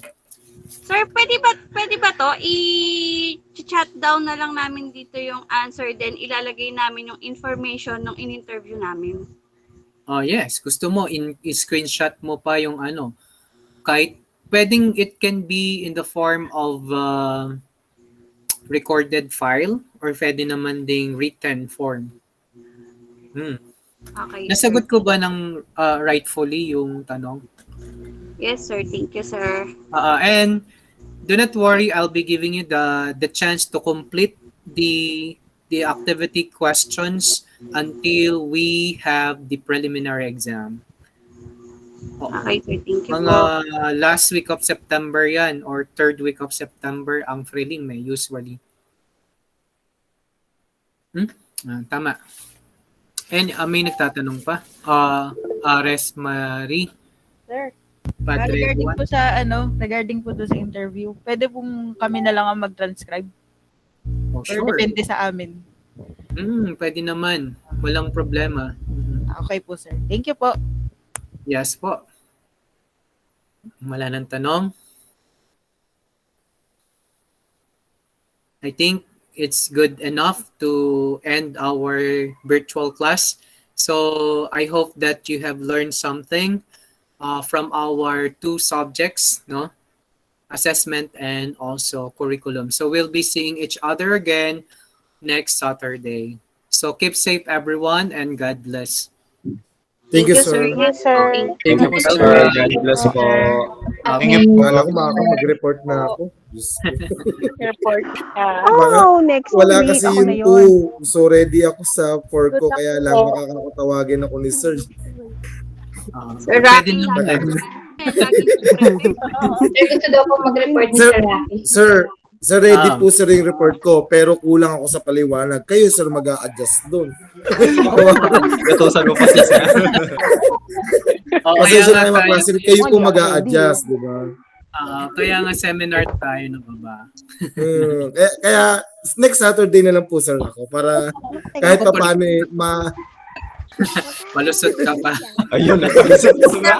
Sir, pwede ba to i-chat down na lang namin dito yung answer, then ilalagay namin yung information ng in-interview namin? Yes. Gusto mo, i-screenshot mo pa yung kahit pwedeng it can be in the form of recorded file or pwede naman ding written form. Okay. Nasagot ko ba ng rightfully yung tanong? Yes, sir. Thank you, sir. And do not worry, I'll be giving you the chance to complete the activity questions until we have the preliminary exam. Okay, sir. Thank you Mga po. last week of September yan or third week of September ang thrilling usually. Tama. And may nagtatanong pa. Ares Marie. Sir, Padre regarding Juan. po sa regarding po doon sa interview, pwede pong kami na lang ang mag-transcribe. Or Sure. depende sa amin. Pwede naman. Walang problema. Okay po, sir. Thank you po. Yes po. Wala nang tanong. I think it's good enough to end our virtual class. So I hope that you have learned something from our 2 subjects, assessment and also curriculum. So we'll be seeing each other again next Saturday. So keep safe everyone and God bless. Thank you, sir. Yes, sir. Thank you po, sir. God bless po. Thank you. Wala ko mag-report na ako. Report. Next Wala week. kasi Ako na yung yun. 2. So ready ako sa 4 ko, kaya lang makakatawagin ako ni sir. Sir Pwede Rocky, naman. Sir, gusto daw po mag-report ni Sir, Sir Rocky. Sir, Sir, ready po sir yung report ko, pero kulang ako sa paliwanag. Kayo sir mag-a-adjust doon. Gatusan mo pa si sir. Pasensya na kayo mga klase, kayo po mag-a-adjust, di ba? Kaya nga seminar tayo na ba? Kaya next Saturday na lang po sir ako para kahit pa paano Malusot ka pa. Ayun, nagpalusot ka na.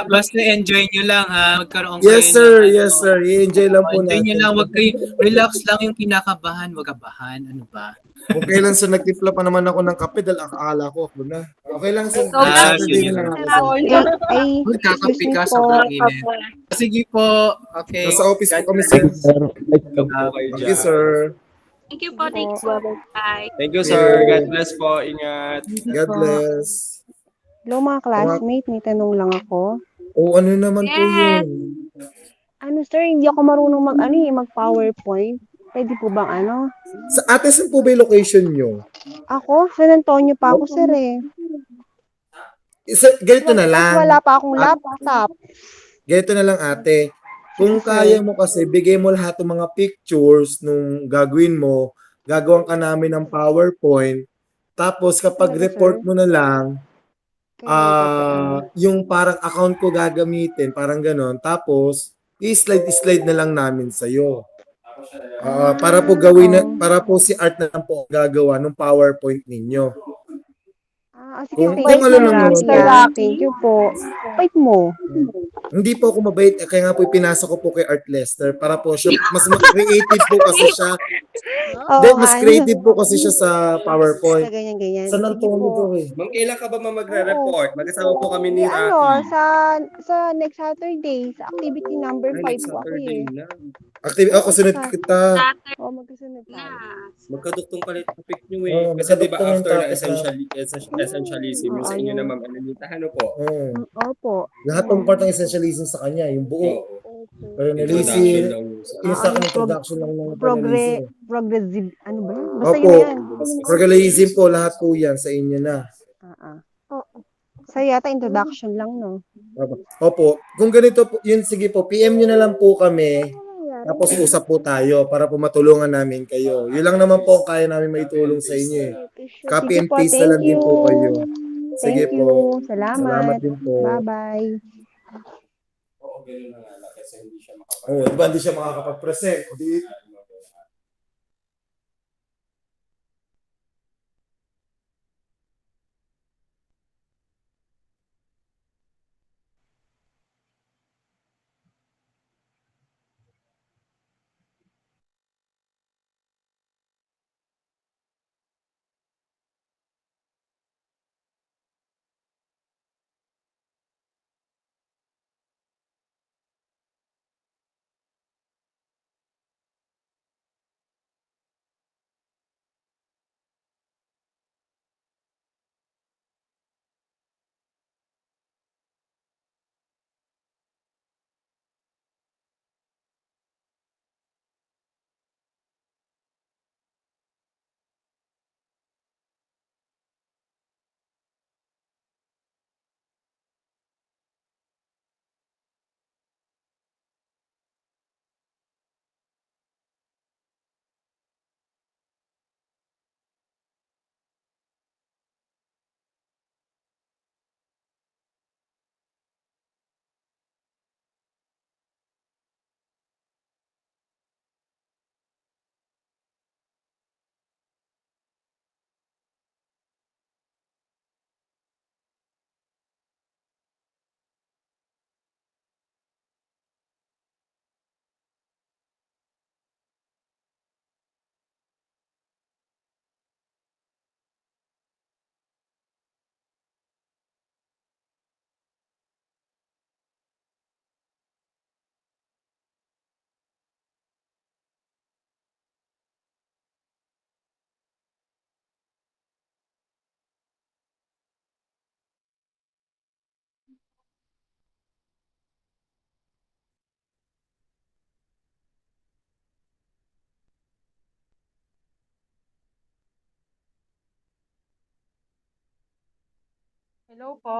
Basta enjoy nyo lang ha. Magkaroon Yes sir, yes sir. I-enjoy lang po enjoy natin. nyo lang. Wag kayo, relax lang yung kinakabahan. Wag abahan. Ano ba? Kung kailan sir nagtimpla pa naman ako ng kape dahil akala ko ako na. Okay lang sir. Saturday na lang ako. Magkakape ka, sobrang init. Sige po. Okay. Nasa office po kami sir. Thank you sir. Thank you po. Thank you. Bye. Thank you, sir. God bless po. Ingat. God bless. Hello mga classmate, may tanong lang ako. Ano naman po yun? Ano sir, hindi ako marunong mag-PowerPoint. Pwede po bang ano? Sa ate, saan po ba yung location nyo? Ako, San Antonio pa ako sir eh. Ganito na lang. Wala pa akong laptop. Ganito na lang ate. Kung kaya mo kasi, bigay mo lahat ng mga pictures nung gagawin mo, gagawan ka namin ng PowerPoint. Tapos kapag report mo na lang, yung parang account ko gagamitin, parang ganon. Tapos, i-slide na lang namin sa'yo. Para po para po si Art na lang po gagawa ng PowerPoint ninyo. Sige, Kung ano lang thank you po. Wait mo. Hindi po ako mabait, kaya nga po ipinasa ko po kay Art Lester para po siya, mas creative po kasi siya. Mas creative po kasi siya sa PowerPoint. Ganyan. Sa Antonio po eh. Ma'am, kailan ka ba magre-report? Mag-asama po kami ni Rocky. Sa next Saturday, sa activity number 5 po ako eh. Kasunod kita. Magkasunod tayo. Magkaduktong palit topic nyo eh. Kasi di ba after na essentialism, yung sa inyo na Ma'am Ananita, ano po? Opo. Lahat ng part ng essentialism sa kanya, yung buo. Introduction lang. Introduction lang ng Progressive, ano ba? Basta Opo. yun yan. Progressivism po, lahat po yan sa inyo na. Sa yata introduction lang, no? Opo. Kung ganito po, yun sige po, PM nyo na lang po kami. Tapos usap po tayo para po matulungan namin kayo. Yun lang naman po ang kaya namin maitulong sa inyo eh. Copy and paste na lang din po kayo. Sige po. Salamat din po. Bye-bye. Diba hindi siya makakapag-present? Hello po.